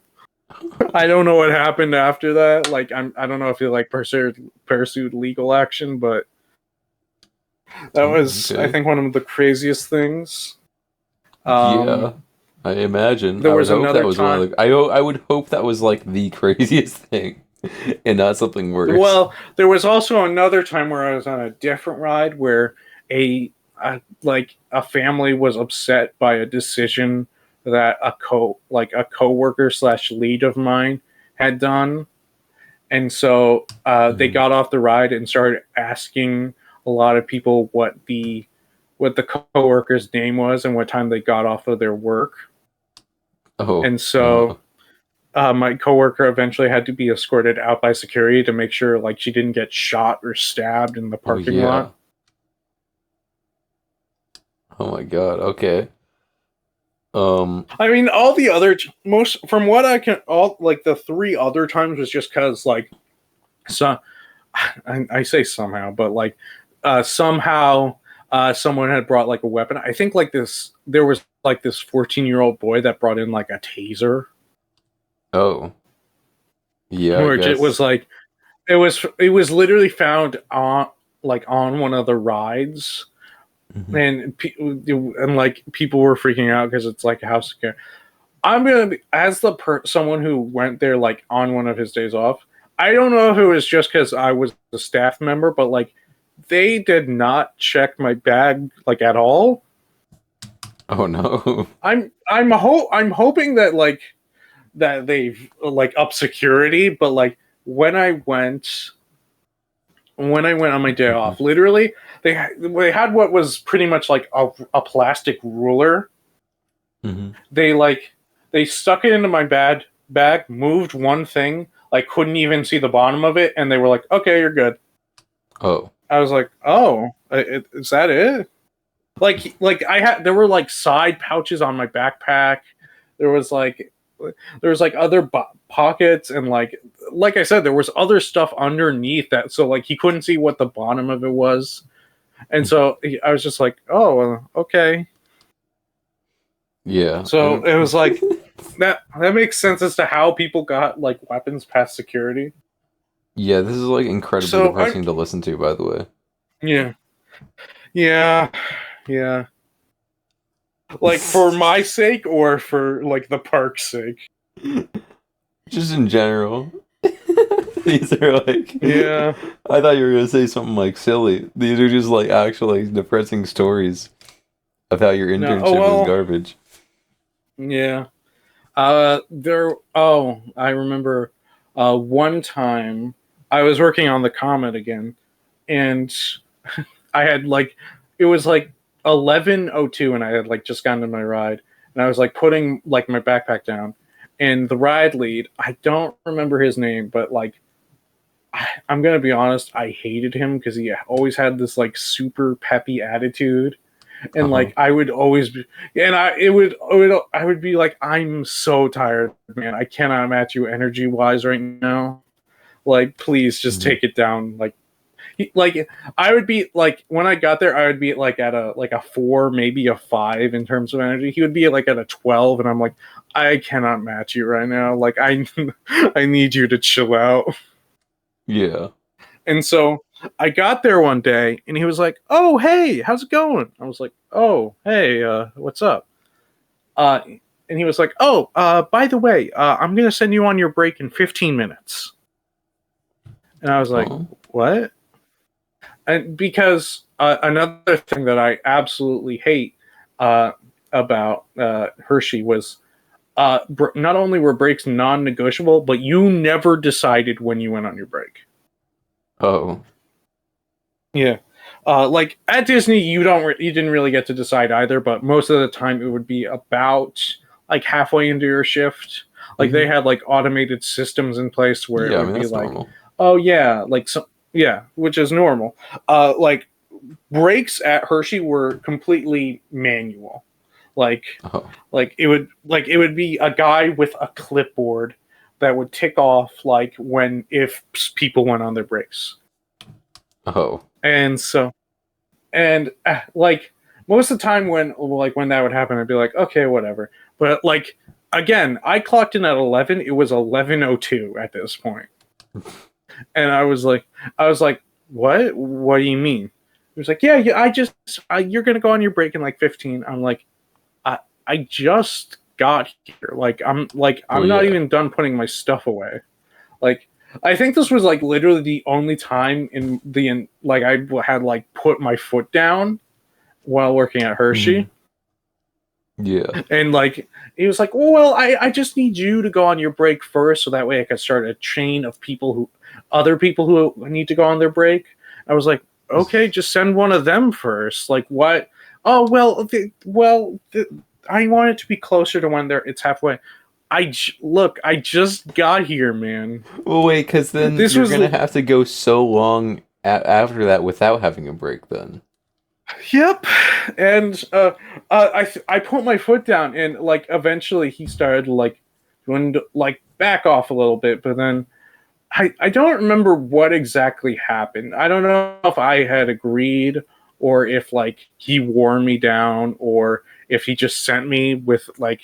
I don't know what happened after that. Like I don't know if he like pursued legal action, but that Oh, was, I okay. think, one of the craziest things. Yeah. I imagine. There I would was hope that another was one time. of the. I would hope that was like the craziest thing, and not something worse. Well, there was also another time where I was on a different ride where like a family was upset by a decision that a coworker slash lead of mine had done, and so they Mhm. got off the ride and started asking a lot of people what the coworker's name was and what time they got off of their work. Oh And so no. my coworker eventually had to be escorted out by security to make sure like she didn't get shot or stabbed in the Oh parking yeah. lot. Oh my God. Okay. Um. I mean, all the other most from what I can, all like the three other times was just because like so I say somehow, but like somehow someone had brought like a weapon. I think like this there was like this 14-year-old boy that brought in like a taser, Oh. Yeah. I which it was guess. like it was literally found on like on one of the rides, Mhm. and like people were freaking out because it's like a house secure. I'm gonna be as someone who went there like on one of his days off. I don't know if it was just because I was a staff member, but like they did not check my bag like at all. Oh no. I'm hoping that like that they've like up security, but like when I went when I went on my day Mhm. off, literally they had what was pretty much like a plastic ruler. Mhm. They like they stuck it into my bag, moved one thing, like couldn't even see the bottom of it, and they were like, "Okay, you're good." Oh. I was like, "Oh, is that it?" Like I had there were like side pouches on my backpack. There was like there was like other pockets, and like I said, there was other stuff underneath that, so like he couldn't see what the bottom of it was, and so I was just like, "Oh, okay." Yeah. So it was like that makes sense as to how people got like weapons past security. Yeah. This is like incredibly So I'm depressing to listen to. By the way. yeah, yeah, yeah. Like for my sake or for like the park's sake. Just in general. These are like. Yeah. I thought you were gonna say something like silly. These are just like actually depressing stories of how your No. Oh internship was well. garbage. Yeah. There. Oh, I remember. One time I was working on the Comet again, and I had like it was like 11:02, and I had like just gotten to my ride, and I was like putting like my backpack down, and the ride lead, I don't remember his name, but like I'm gonna be honest, I hated him because he always had this like super peppy attitude, Uh and huh. like I would always be, and I would be like, I'm so tired, man. I cannot match you energy wise right now. Like, please just Hmm. take it down. Like I would be like when I got there, I would be like at a 4, maybe a 5 in terms of energy. He would be like at a 12, and I'm like, I cannot match you right now. Like I need you to chill out. Yeah. And so I got there one day and he was like, "Oh, hey, how's it going?" I was like, "Oh, hey, what's up?" Uh, and he was like, "Oh, by the way, I'm gonna send you on your break in 15 minutes." And I was like, Oh. "What?" And because another thing that I absolutely hate uh, about Hershey was not only were breaks non-negotiable, but you never decided when you went on your break. Oh. Yeah. Like at Disney, you didn't really get to decide either, but most of the time it would be about like halfway into your shift. Like they Hmm. had like automated systems in place where it Yeah, I would mean be that's like, normal. oh yeah, like so yeah, which is normal. Like breaks at Hershey were completely manual. Like Oh. it would be a guy with a clipboard that would tick off like when if people went on their breaks. Oh. And so and like most of the time when that would happen I'd be like okay whatever, but like again I clocked in at 11, it was 11:02 at this point, and I was like what do you mean? He was like yeah you're gonna go on your break in like 15. I'm like I just got here, Well, I'm not yeah. even done putting my stuff away. Like I think this was like literally the only time in the like I had like put my foot down while working at Hmm. Hershey. Yeah. And like he was like, well, I just need you to go on your break first so that way I can start a chain of other people who need to go on their break. I was like, okay, just send one of them first. Like what? Oh I want it to be closer to when it's halfway. Look, I just got here, man. Well, wait, because then This you're was gonna have to go so long after that without having a break. Then. Yep, and I put my foot down, and like eventually he started like going to like back off a little bit, but then I don't remember what exactly happened. I don't know if I had agreed or if like he wore me down or if he just sent me with like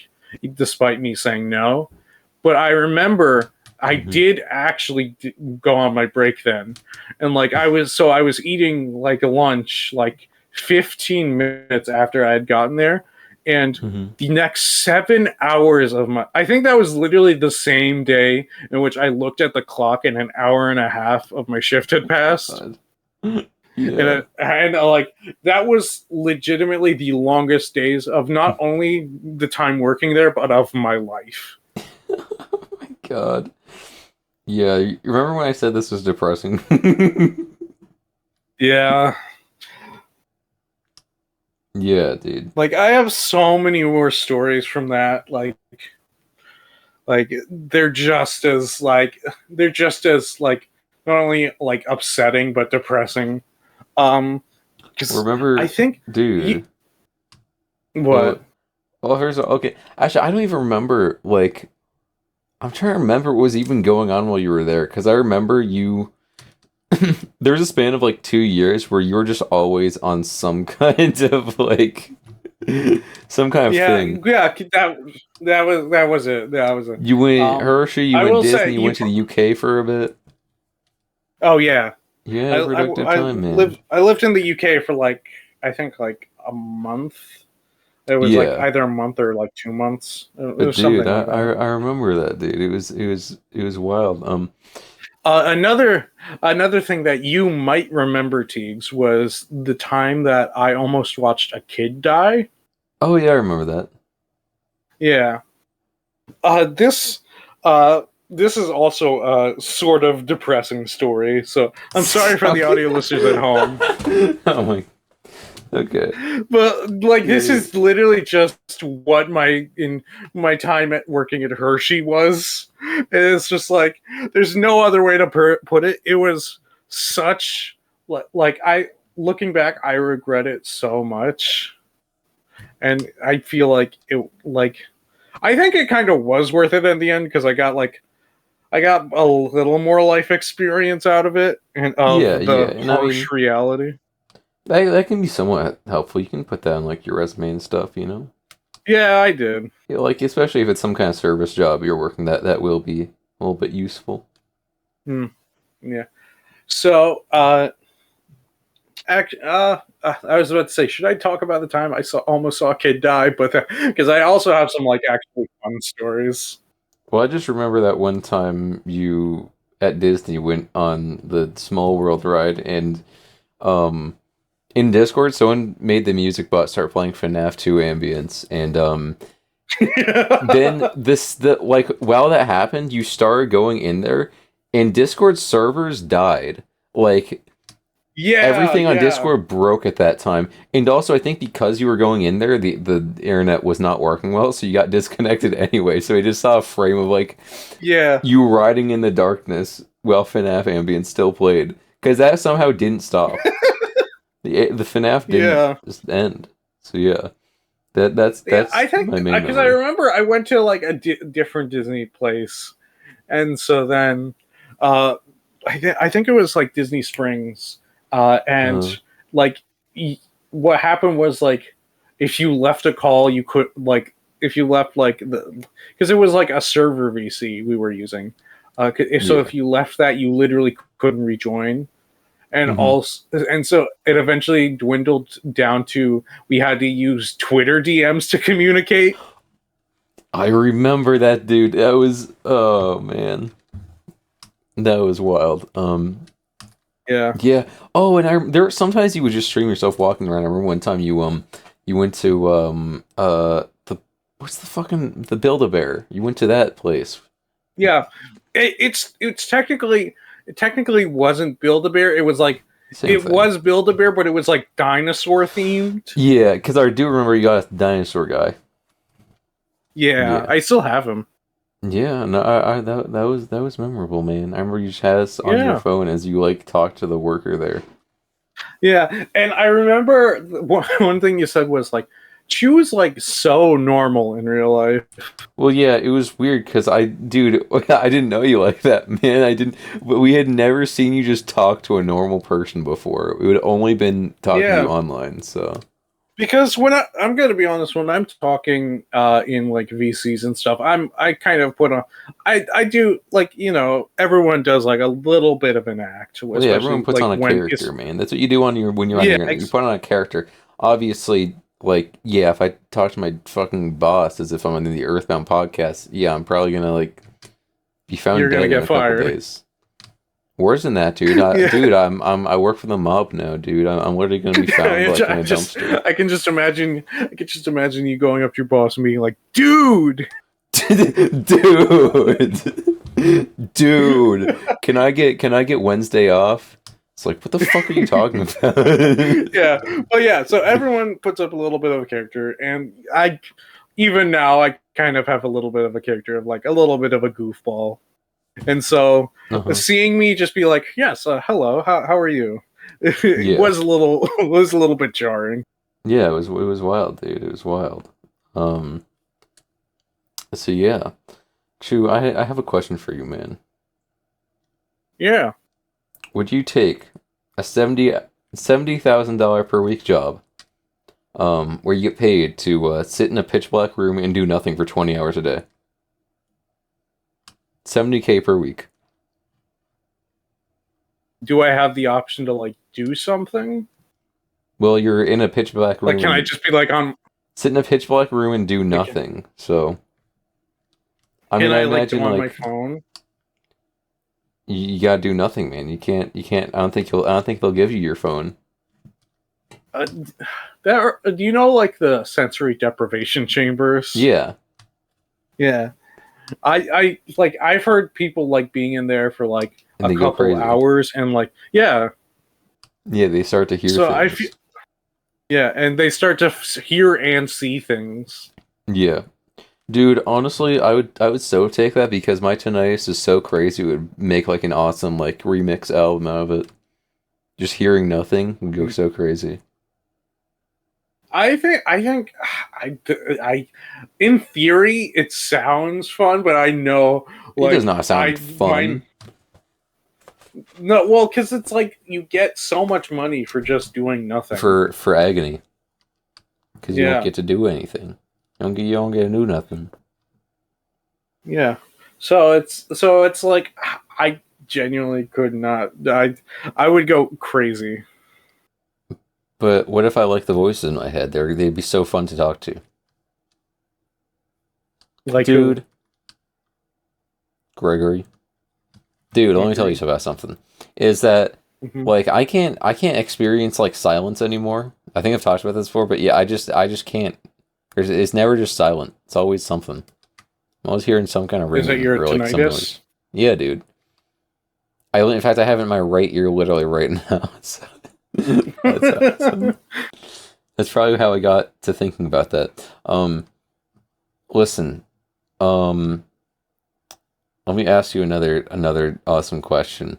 despite me saying no. But I remember I Hmm. did actually go on my break then, and like I was eating like a lunch like 15 minutes after I had gotten there, and Hmm. the next 7 hours of my I think that was literally the same day in which I looked at the clock and an hour and a half of my shift had passed. God. Yeah. Like that was legitimately the longest days of not only the time working there but of my life. Oh my God. Yeah. You remember when I said this was depressing? Yeah. Yeah, dude. Like I have so many more stories from that. Like they're just as like not only like upsetting but depressing. Because I Remember, think you, dude. what? Well, well, here's okay. Actually, I don't even remember. Like, I'm trying to remember what was even going on while you were there, because I remember you. There was a span of like 2 years where you were just always on some kind of like some kind of Yeah, thing. yeah. That was it. That was it. You went Um, Hershey, you I went will say Disney, you you. went to the UK for a bit. Oh yeah, You had a productive time, man. I lived in the UK for like I think like a month. It was like Yeah. either a month or like 2 months. It But was dude, something I, like I that. I remember that, dude. It was wild. Another thing that you might remember, Teagues, was the time that I almost watched a kid die. Oh yeah, I remember that. Yeah. This this is also a sort of depressing story. So I'm sorry for the Okay. audio listeners at home, Oh my. Okay. but like Yeah, this yeah. is literally just what my time at working at Hershey was. It's just like there's no other way to put it. It was such like I looking back, I regret it so much, and I feel like it like I think it kind of was worth it in the end because I got a little more life experience out of it and Yeah, of yeah. the And I harsh mean, reality. that can be somewhat helpful. You can put that on like your resume and stuff. Yeah, I did. Yeah, like especially if it's some kind of service job you're working, that will be a little bit useful. Hmm. Yeah. So, I was about to say, should I talk about the time I almost saw a kid die? But because I also have some like actually fun stories. Well, I just remember that one time you at Disney went on the Small World ride, and um, in Discord, someone made the music bot start playing FNAF 2 ambience, and then the like while that happened, you started going in there, and Discord servers died. Like Yeah, everything on yeah, Discord broke at that time, and also I think because you were going in there, the internet was not working well, so you got disconnected anyway. So I just saw a frame of like yeah, you riding in the darkness while FNAF Ambient still played, because that somehow didn't stop. The FNAF didn't yeah, just end. So yeah, that's yeah. I that's think my main because I memory. remember I went to like a different Disney place, and so then, uh, I think it was like Disney Springs, and Uh, like what happened was like if you left a call, you could like if you left like the because it was like a server VC we were using. yeah. If you left that, you literally couldn't rejoin, and Hmm. also and so it eventually dwindled down to we had to use Twitter DMs to communicate. I remember that dude. That was oh man, that was wild. Yeah, Yeah. Oh, and there sometimes you would just stream yourself walking around. I remember one time you went to the what's the fucking the Build-A-Bear. You went to that place. yeah. It's it technically wasn't Build a Bear. It was like Same it thing. was Build a Bear, but it was like dinosaur themed. Yeah, because I do remember you got a dinosaur guy. Yeah, Yeah. I still have him. Yeah, no, that was memorable, man. I remember you just had us on your Yeah, phone as you like talked to the worker there. yeah. And I remember one thing you said was like she was like so normal in real life. Well, yeah, it was weird because dude, I didn't know you like that, man. I didn't. We had never seen you just talk to a normal person before. We would only been talking to you Yeah, online. So, because I'm gonna be honest, when I'm talking in like VCs and stuff, I kind of put on I do like everyone does like a little bit of an act, well, yeah, everyone especially puts like on a when it's character, man. That's what you do on your when you're on yeah your internet. You put on a character. Obviously, like, yeah, if I talk to my fucking boss as if I'm on the Earthbound podcast, yeah, I'm probably gonna like be found you're gonna dead in get a couple fired. days. Worse than that, dude. Yeah. Dude, I work for the mob now, dude. I'm literally gonna be found like in a dumpster. I can just imagine you going up to your boss and being like, dude. Dude, dude, can I get Wednesday off? It's like, what the fuck are you talking about? Yeah. Oh yeah. So everyone puts up a little bit of a character, and I even now I kind of have a little bit of a character of like a little bit of a goofball. And so Uh-huh. seeing me just be like, yes, hello, how are you? It Yeah, was a little was a little bit jarring. yeah, it was wild, dude. It was wild. Um, so yeah, Chu, I have a question for you, man. Yeah. Would you take a $70,000 per week job, where you get paid to sit in a pitch black room and do nothing for 20 hours a day? 70K per week. Do I have the option to like do something? Well, you're in a pitch black Like room can I and just be like on sit in a pitch black room and do like nothing. So, I can mean, I I like do imagine on my like phone? you gotta do nothing, man. You can't. I don't think they'll give you your phone. Uh, do you know like the sensory deprivation chambers? Yeah, Yeah. I like I've heard people like being in there for like and a they go couple crazy. hours and like yeah. Yeah, they start to hear So I feel things. yeah, and they start to hear and see things. Yeah, dude. Honestly, I would so take that because my tinnitus is so crazy. It would make like an awesome like remix album out of it. Just hearing nothing would go so crazy. I think I in theory it sounds fun, but I know It does like not sound my fun no well because it's like you get so much money for just doing nothing. for agony because you don't Yeah. get to do anything. You don't get to do nothing. Yeah. So it's like I genuinely could not. I would go crazy. But what if I like the voices in my head? They'd be so fun to talk to. Like who? Dude, Gregory. Dude, let me tell you Agree. about something. Is that Hmm. like I can't experience like silence anymore. I think I've talked about this before, but yeah, I just can't. It's never just silent. It's always something. I'm always hearing some kind of Is that ringing your or like some tinnitus? noise. Yeah, dude. In fact, I have it in my right ear literally right now. So that's awesome. That's probably how I got to thinking about that. Listen, um, let me ask you another awesome question.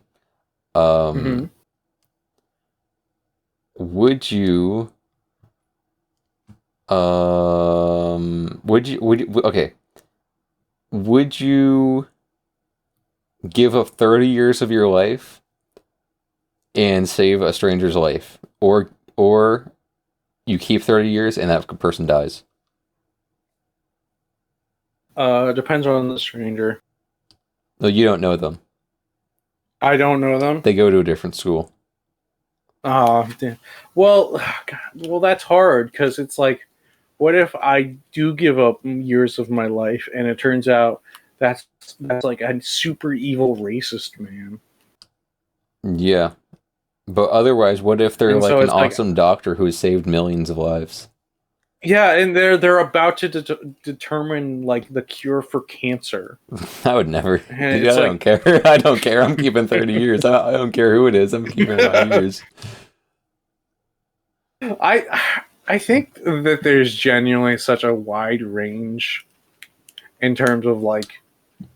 Hmm. Um, would you okay, would you give up 30 years of your life and save a stranger's life, or you keep 30 years and that person dies? Depends on the stranger. No, you don't know them. I don't know them. They go to a different school. Damn. Well, God, well, that's hard because it's like, what if I do give up years of my life and it turns out that's like a super evil racist man, Yeah. But otherwise, what if they're and like so an it's like, awesome doctor who has saved millions of lives? yeah, and they're about to determine like the cure for cancer, I would never. and Dude, it's I don't like, care. I don't care. I'm keeping 30 years. I don't care who it is. I'm keeping my years. I think that there's genuinely such a wide range in terms of like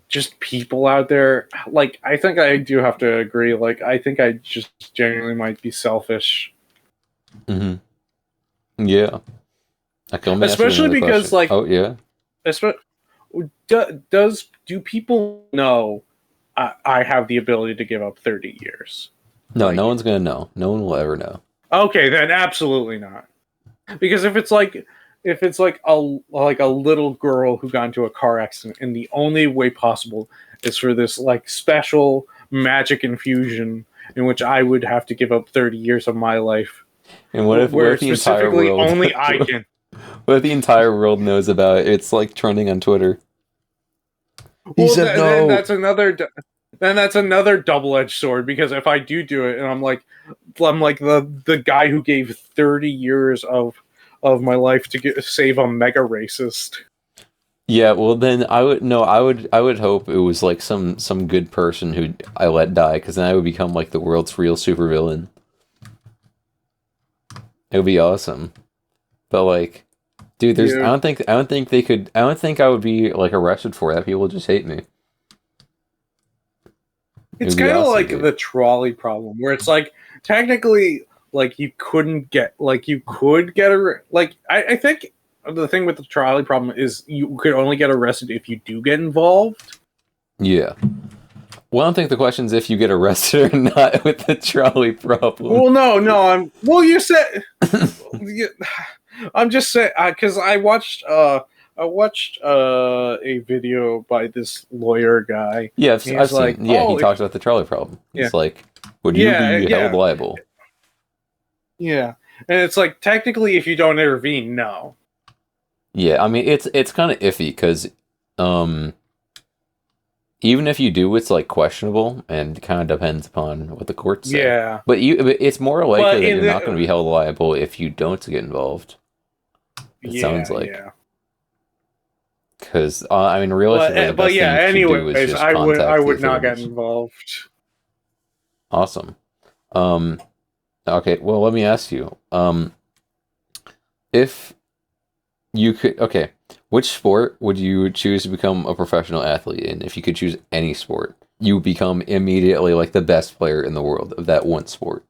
just people out there. Like, I think I do have to agree. Like, I think I just genuinely might be selfish, Hmm. Yeah. Okay, let me ask you especially another because question. like, Oh, yeah. do people know I have the ability to give up 30 years? No, no Like, one's gonna know. No one will ever know. okay, then absolutely not. Because if it's like a little girl who got into a car accident and the only way possible is for this like special magic infusion in which I would have to give up 30 years of my life, And what where if the entire specifically world only I what can. if the entire world knows about it? It's like trending on Twitter. He Well, said then no. that's another double-edged sword, because if I do it and I'm like the guy who gave 30 years of my life to save a mega racist. Yeah, well then I would no, I would hope it was like some good person who I let die, because then I would become like the world's real supervillain. It would be awesome. But like, dude, there's Yeah. I don't think they could I don't think I would be like arrested for that. People would just hate me. It It's would be kind of awesome, like dude. the trolley problem, where it's like technically, like you could get like I think the thing with the trolley problem is you could only get arrested if you do get involved. Yeah. Well, I don't think the question is if you get arrested or not with the trolley problem. Well, no, you said you- I'm just saying because I watched a video by this lawyer guy. Yeah, And I've he's like, seen. Yeah, he oh, if talked about the trolley problem. yeah, He's like, would you yeah, be held yeah, liable? yeah, and it's like technically if you don't intervene, no. Yeah, I mean it's kind of iffy because um even if you do, it's like questionable and kind of depends upon what the courts say. Yeah, But it's more likely but that in you're not going to the be held liable if you don't get involved. It sounds yeah, like, yeah. because I mean, But realistically, the but best thing yeah. you should do is Anyways, just I contact the would not get authorities. involved. Awesome. Um, okay, well, let me ask you. If you could, okay, which sport would you choose to become a professional athlete in? If you could choose any sport, you would become immediately like the best player in the world of that one sport.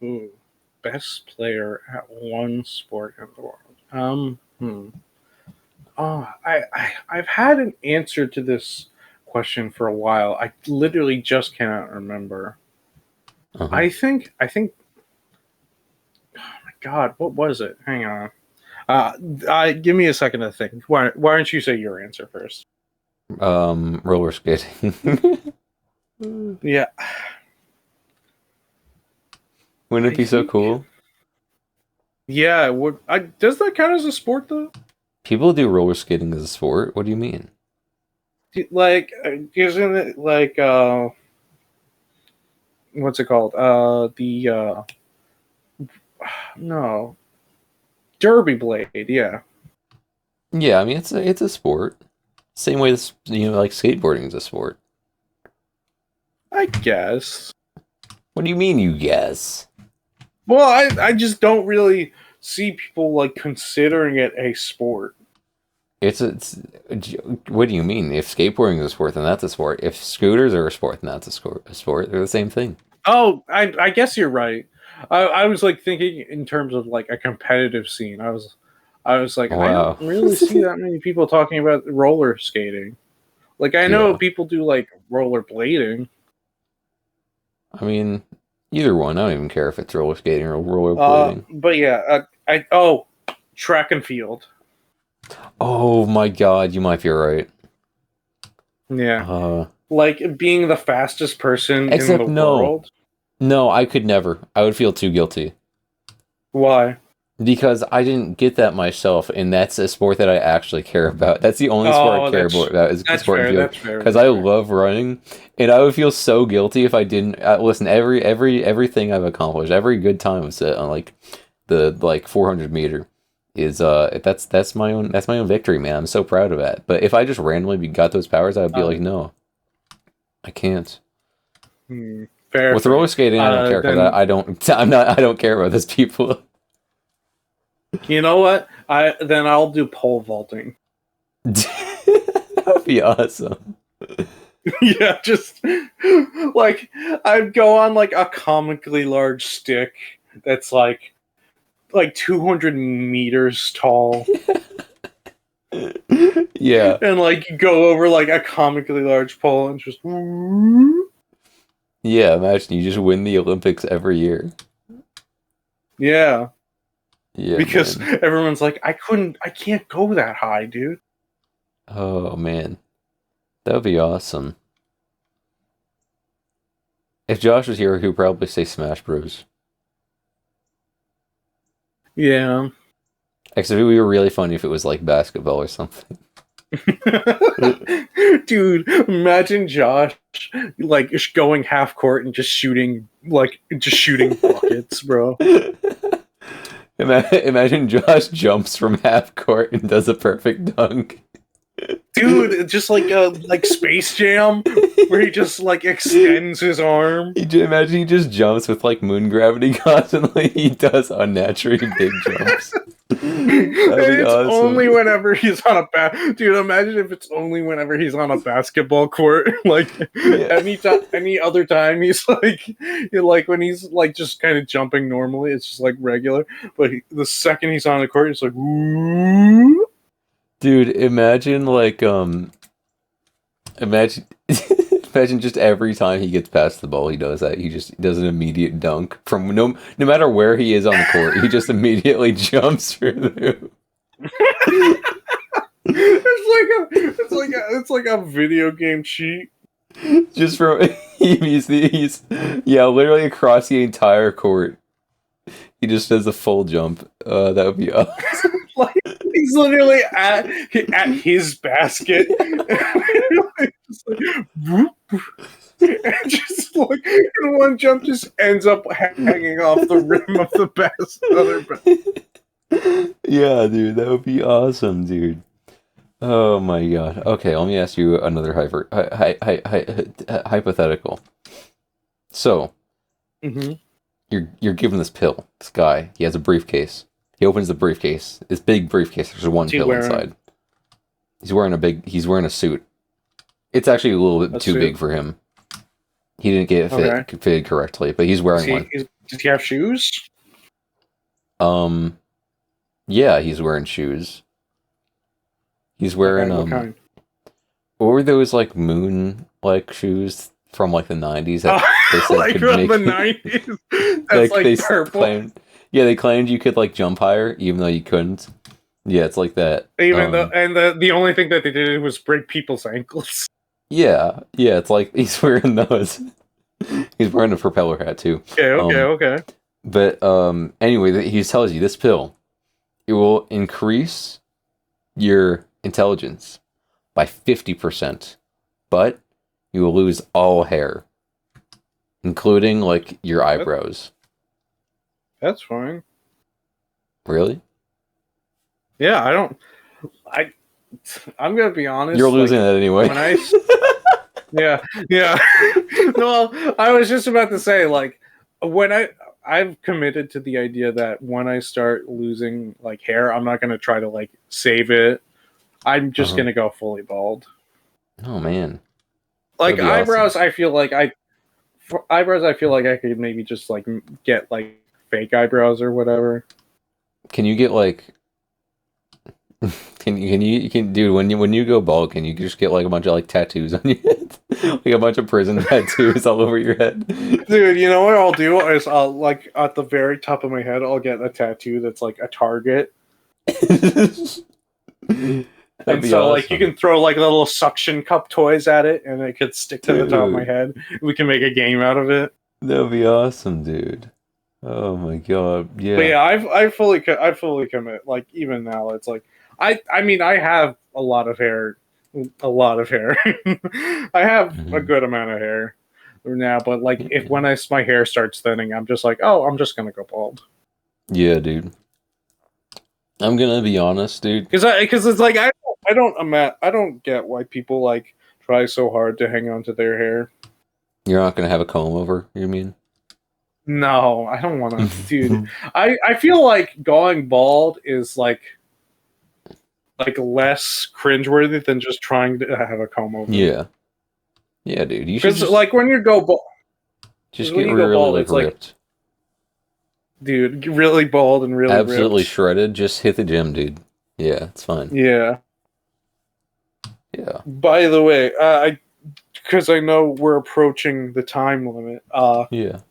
Ooh, best player at one sport in the world. I've had an answer to this question for a while. I literally just cannot remember. Uh-huh. I think God, what was it? Hang on. Give me a second to think. Why don't you say your answer first? Roller skating. Yeah. Wouldn't it I be so think. cool? Yeah. Does that count as a sport though? People do roller skating as a sport. What do you mean? Like, isn't it like what's it called? The no, derby blade. Yeah. Yeah, I mean it's a sport. Same way this, like skateboarding is a sport. I guess. What do you mean you guess? Well, I just don't really see people like considering it a sport. It's what do you mean? If skateboarding is a sport, then that's a sport. If scooters are a sport, then that's a sport. They're the same thing. Oh, I guess you're right. I was like thinking in terms of like a competitive scene. I was like, I don't Wow. really see that many people talking about roller skating. Like I know Yeah. people do like roller blading. I mean, either one. I don't even care if it's roller skating or rollerblading. But yeah, track and field. Oh my god, you might be right. Yeah. Uh, Like being the fastest person in except the no. world. No, I could never. I would feel too guilty. Why? Because I didn't get that myself, and that's a sport that I actually care about. That's the only sport I care about is sport and field. That's fair. Because I love running, and I would feel so guilty if I didn't. Listen, everything I've accomplished, every good time I've set on like the 400 meter is that's my own victory, man. I'm so proud of that. But if I just randomly got those powers, I would be like, no, I can't. Fair. With roller skating, I don't care because I don't. I don't care about those people. You know what? I'll do pole vaulting. That would be awesome. Yeah, just like I'd go on like a comically large stick that's like 200 meters tall. Yeah. And like go over like a comically large pole and just Yeah, imagine you just win the Olympics every year. yeah. Yeah. Because man. everyone's like, I can't go that high, dude. Oh man. That would be awesome. If Josh was here, he would probably say Smash Bros. Yeah. Except it would be really funny if it was like basketball or something. Dude, imagine Josh like going half court and just shooting buckets, bro. Imagine Josh jumps from half court and does a perfect dunk. Dude, just like Space Jam, where he just like extends his arm. Imagine he just jumps with like moon gravity constantly. He does unnaturally big jumps. It's awesome. only whenever he's on dude. Imagine if it's only whenever he's on a basketball court. Like any other time, he's like when he's like just kind of jumping normally, it's just like regular. But the second he's on the court, it's like, woo. Dude, imagine imagine just every time he gets past the ball, he does that. He just does an immediate dunk from no matter where he is on the court. He just immediately jumps through. It's like a video game cheat. Just from he's literally across the entire court. He just does a full jump. That would be awesome. Like he's literally at his basket. Just like, whoop, and just like in one jump just ends up hanging off the rim of the basket. Yeah, dude, that would be awesome, dude. Oh my god. Okay, let me ask you another hypothetical. So, you're given this pill. This guy, he has a briefcase. He opens the briefcase. This big briefcase. There's one pill inside. He's wearing a suit. It's actually a little bit too big for him. He didn't get it fitted correctly, but he's wearing one. Does he have shoes? Yeah, he's wearing shoes. He's wearing what kind? What were those like moon like shoes from like the 90s that they said like could from make the 90s? That's like purple. Yeah, they claimed you could like jump higher, even though you couldn't. Yeah, it's like that. Even though, and the only thing that they did was break people's ankles. Yeah, it's like he's wearing those. He's wearing a propeller hat too. Okay. But anyway, he tells you this pill, it will increase your intelligence by 50%, but you will lose all hair, including like your eyebrows. That's fine. Really? Yeah, I'm gonna be honest. You're losing that anyway. When yeah. No, I was just about to say, like, when I've committed to the idea that when I start losing like hair, I'm not gonna try to like save it. I'm just gonna go fully bald. Oh man. Like eyebrows, awesome. I feel like I could maybe just like get like fake eyebrows or whatever. Can you get like? Can dude, when you go bald, can you just get like a bunch of like tattoos on your head, like a bunch of prison tattoos all over your head? Dude, you know what I'll do is I'll like at the very top of my head, I'll get a tattoo that's like a target. And so, awesome. Like, you can throw like little suction cup toys at it, and it could stick to the top of my head. We can make a game out of it. That'd be awesome, dude. Oh my god, yeah. But yeah, I fully commit. Like even now, it's like I mean I have a lot of hair. I have a good amount of hair now, but like if when my hair starts thinning, I'm just like, oh, I'm just gonna go bald. Yeah, dude. I'm gonna be honest, dude. Because it's like I don't get why people like try so hard to hang on to their hair. You're not gonna have a comb over, you mean? No, I don't want to, dude. I feel like going bald is like less cringeworthy than just trying to have a comb over. Yeah, dude. You should just, like when you go bald, just get really bald, like ripped. Like, dude, really bald and really absolutely ripped. Shredded. Just hit the gym, dude. Yeah, it's fine. Yeah. By the way, because I know we're approaching the time limit.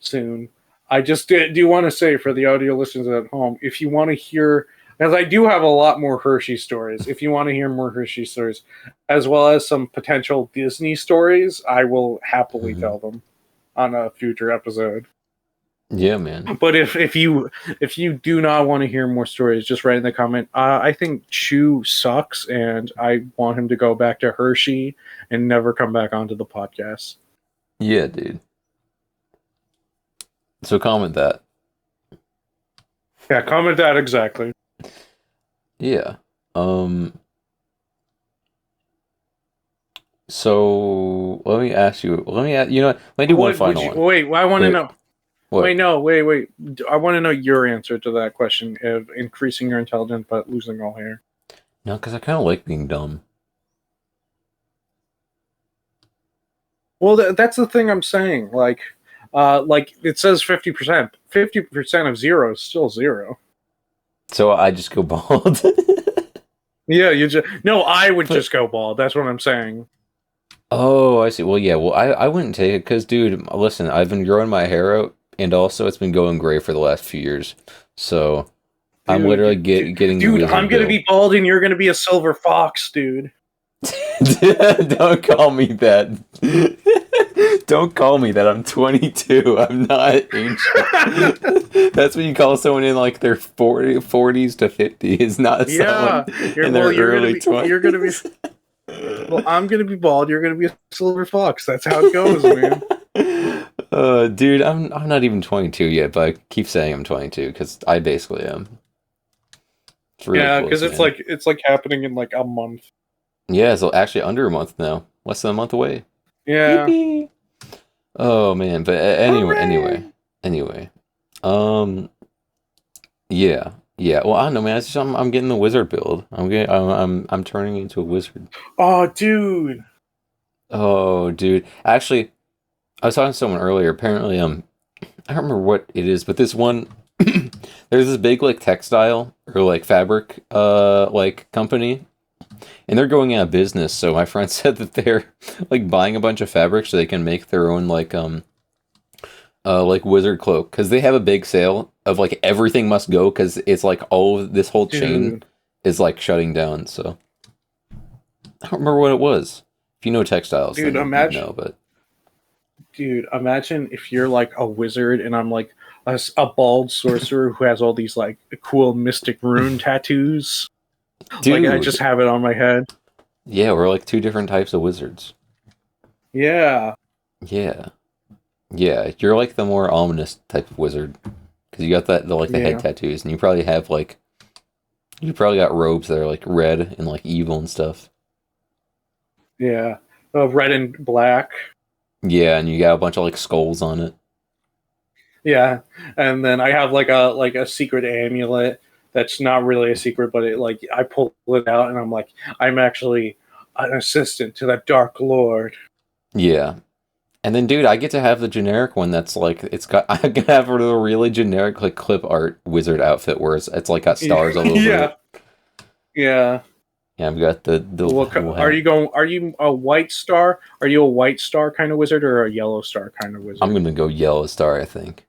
Soon. I just do want to say for the audio listeners at home, if you want to hear, as I do have a lot more Hershey stories, if you want to hear more Hershey stories, as well as some potential Disney stories, I will happily tell them on a future episode. Yeah, man. But if you do not want to hear more stories, just write in the comment. I think Chew sucks, and I want him to go back to Hershey and never come back onto the podcast. Yeah, dude. So comment that. Yeah, comment that exactly. Yeah. So let me ask you. You know what? Let me do one final one. Wait, I want to know. What? Wait. I want to know your answer to that question of increasing your intelligence but losing all hair. No, because I kind of like being dumb. Well, that's the thing I'm saying. Like it says 50%. 50% of 0 is still 0. So I just go bald. Yeah, I would just go bald. That's what I'm saying. Oh, I see. Well, yeah. Well, I wouldn't take it because, dude, listen, I've been growing my hair out, and also it's been going gray for the last few years. So dude, I'm literally getting. Dude, I'm gonna be bald, and you're gonna be a silver fox, dude. Don't call me that. Don't call me that. I'm 22. I'm not ancient. That's what you call someone in like their 40s to 50s, not someone in their early 20s. You're gonna be. Well, I'm gonna be bald. You're gonna be a silver fox. That's how it goes, man. Dude, I'm not even 22 yet, but I keep saying I'm 22 because I basically am. Really because it's like happening in like a month. Yeah, it's actually under a month now. Less than a month away. Yeah. Yippee! Oh man, but anyway. Yeah. Well, I don't know, man. I'm getting the wizard build. I'm turning into a wizard. Oh, dude. Actually, I was talking to someone earlier. Apparently, I don't remember what it is, but this one, there's this big like textile or like fabric like company, and they're going out of business. So my friend said that they're like buying a bunch of fabric so they can make their own like wizard cloak because they have a big sale of like everything must go because it's like all of this whole chain Dude, is like shutting down. So I don't remember what it was. If you know textiles, dude, then you'd imagine, know. But dude, imagine if you're like a wizard and I'm like a bald sorcerer who has all these like cool mystic rune tattoos. Like I just dude, have it on my head. yeah, we're like two different types of wizards. Yeah, Yeah, yeah, you're like the more ominous type of wizard because you got that the head yeah, tattoos, and you probably have like you probably got robes that are like red and like evil and stuff. yeah. Red and black. Yeah, and you got a bunch of like skulls on it. Yeah, and then I have like a secret amulet that's not really a secret, but it like I pull it out and I'm like I'm actually an assistant to that dark lord. Yeah, and then dude, I get to have the generic one that's like it's got I can have a really generic like clip art wizard outfit where it's like got stars all over Yeah, it. yeah. Yeah, I've got the little Are hat. you going? Are you a white star? Are you a white star kind of wizard or a yellow star kind of I'm wizard? gonna go yellow star, I think.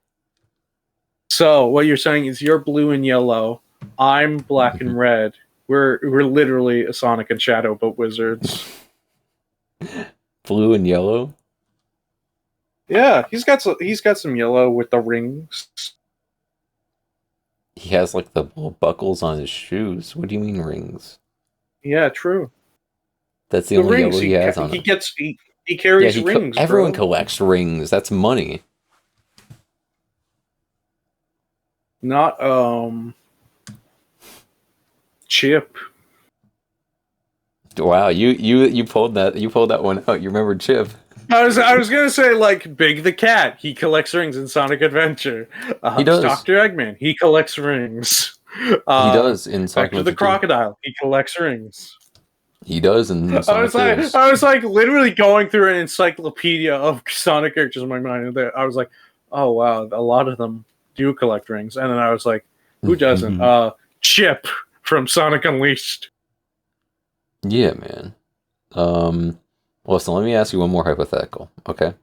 So what you're saying is you're blue and yellow. I'm black and red. We're literally a Sonic and Shadow, but wizards. Blue and yellow. Yeah, he's got some yellow with the rings. He has like the little buckles on his shoes. What do you mean rings? Yeah, true. That's the The only rings yellow he has on him. he Yeah, carries rings, everyone bro. collects rings. That's money. Not Chip. Wow, you pulled that one out. You remember Chip? I was gonna say like Big the cat. He collects rings in Sonic Adventure. He does. Doctor Eggman. He collects rings. He does in Sonic Vector the Adventure 2. crocodile. He collects rings. He does in Sonic Heroes. I was like literally going through an encyclopedia of Sonic characters in my mind, and I was like, oh wow, a lot of them do collect rings. And then I was like, who doesn't? Chip from Sonic Unleashed. Yeah, man. Listen, let me ask you one more hypothetical, okay?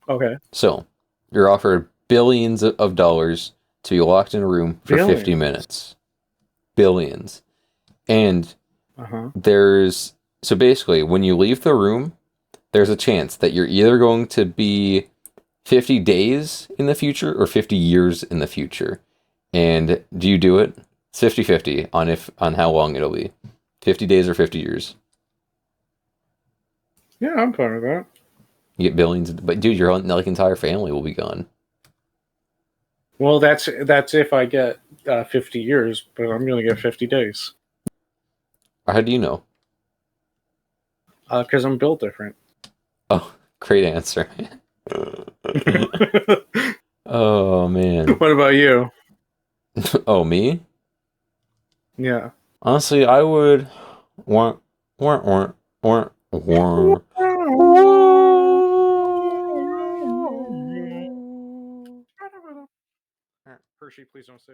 Okay, So, you're offered billions of dollars to be locked in a room for 50 billions. minutes. Billions. And Uh huh. so basically, when you leave the room, there's a chance that you're either going to be 50 days in the future or 50 years in the future. And do you do it? It's 50-50 on how long it'll be. 50 days or 50 years. Yeah, I'm fine with that. You get billions, but dude, your like entire family will be gone. Well, that's if I get 50 years, but I'm gonna get 50 days How do you know? because I'm built different. Oh, great answer. What Oh man. about you? Oh, me? Yeah. Honestly, I would want want want want. Hershey, please don't say.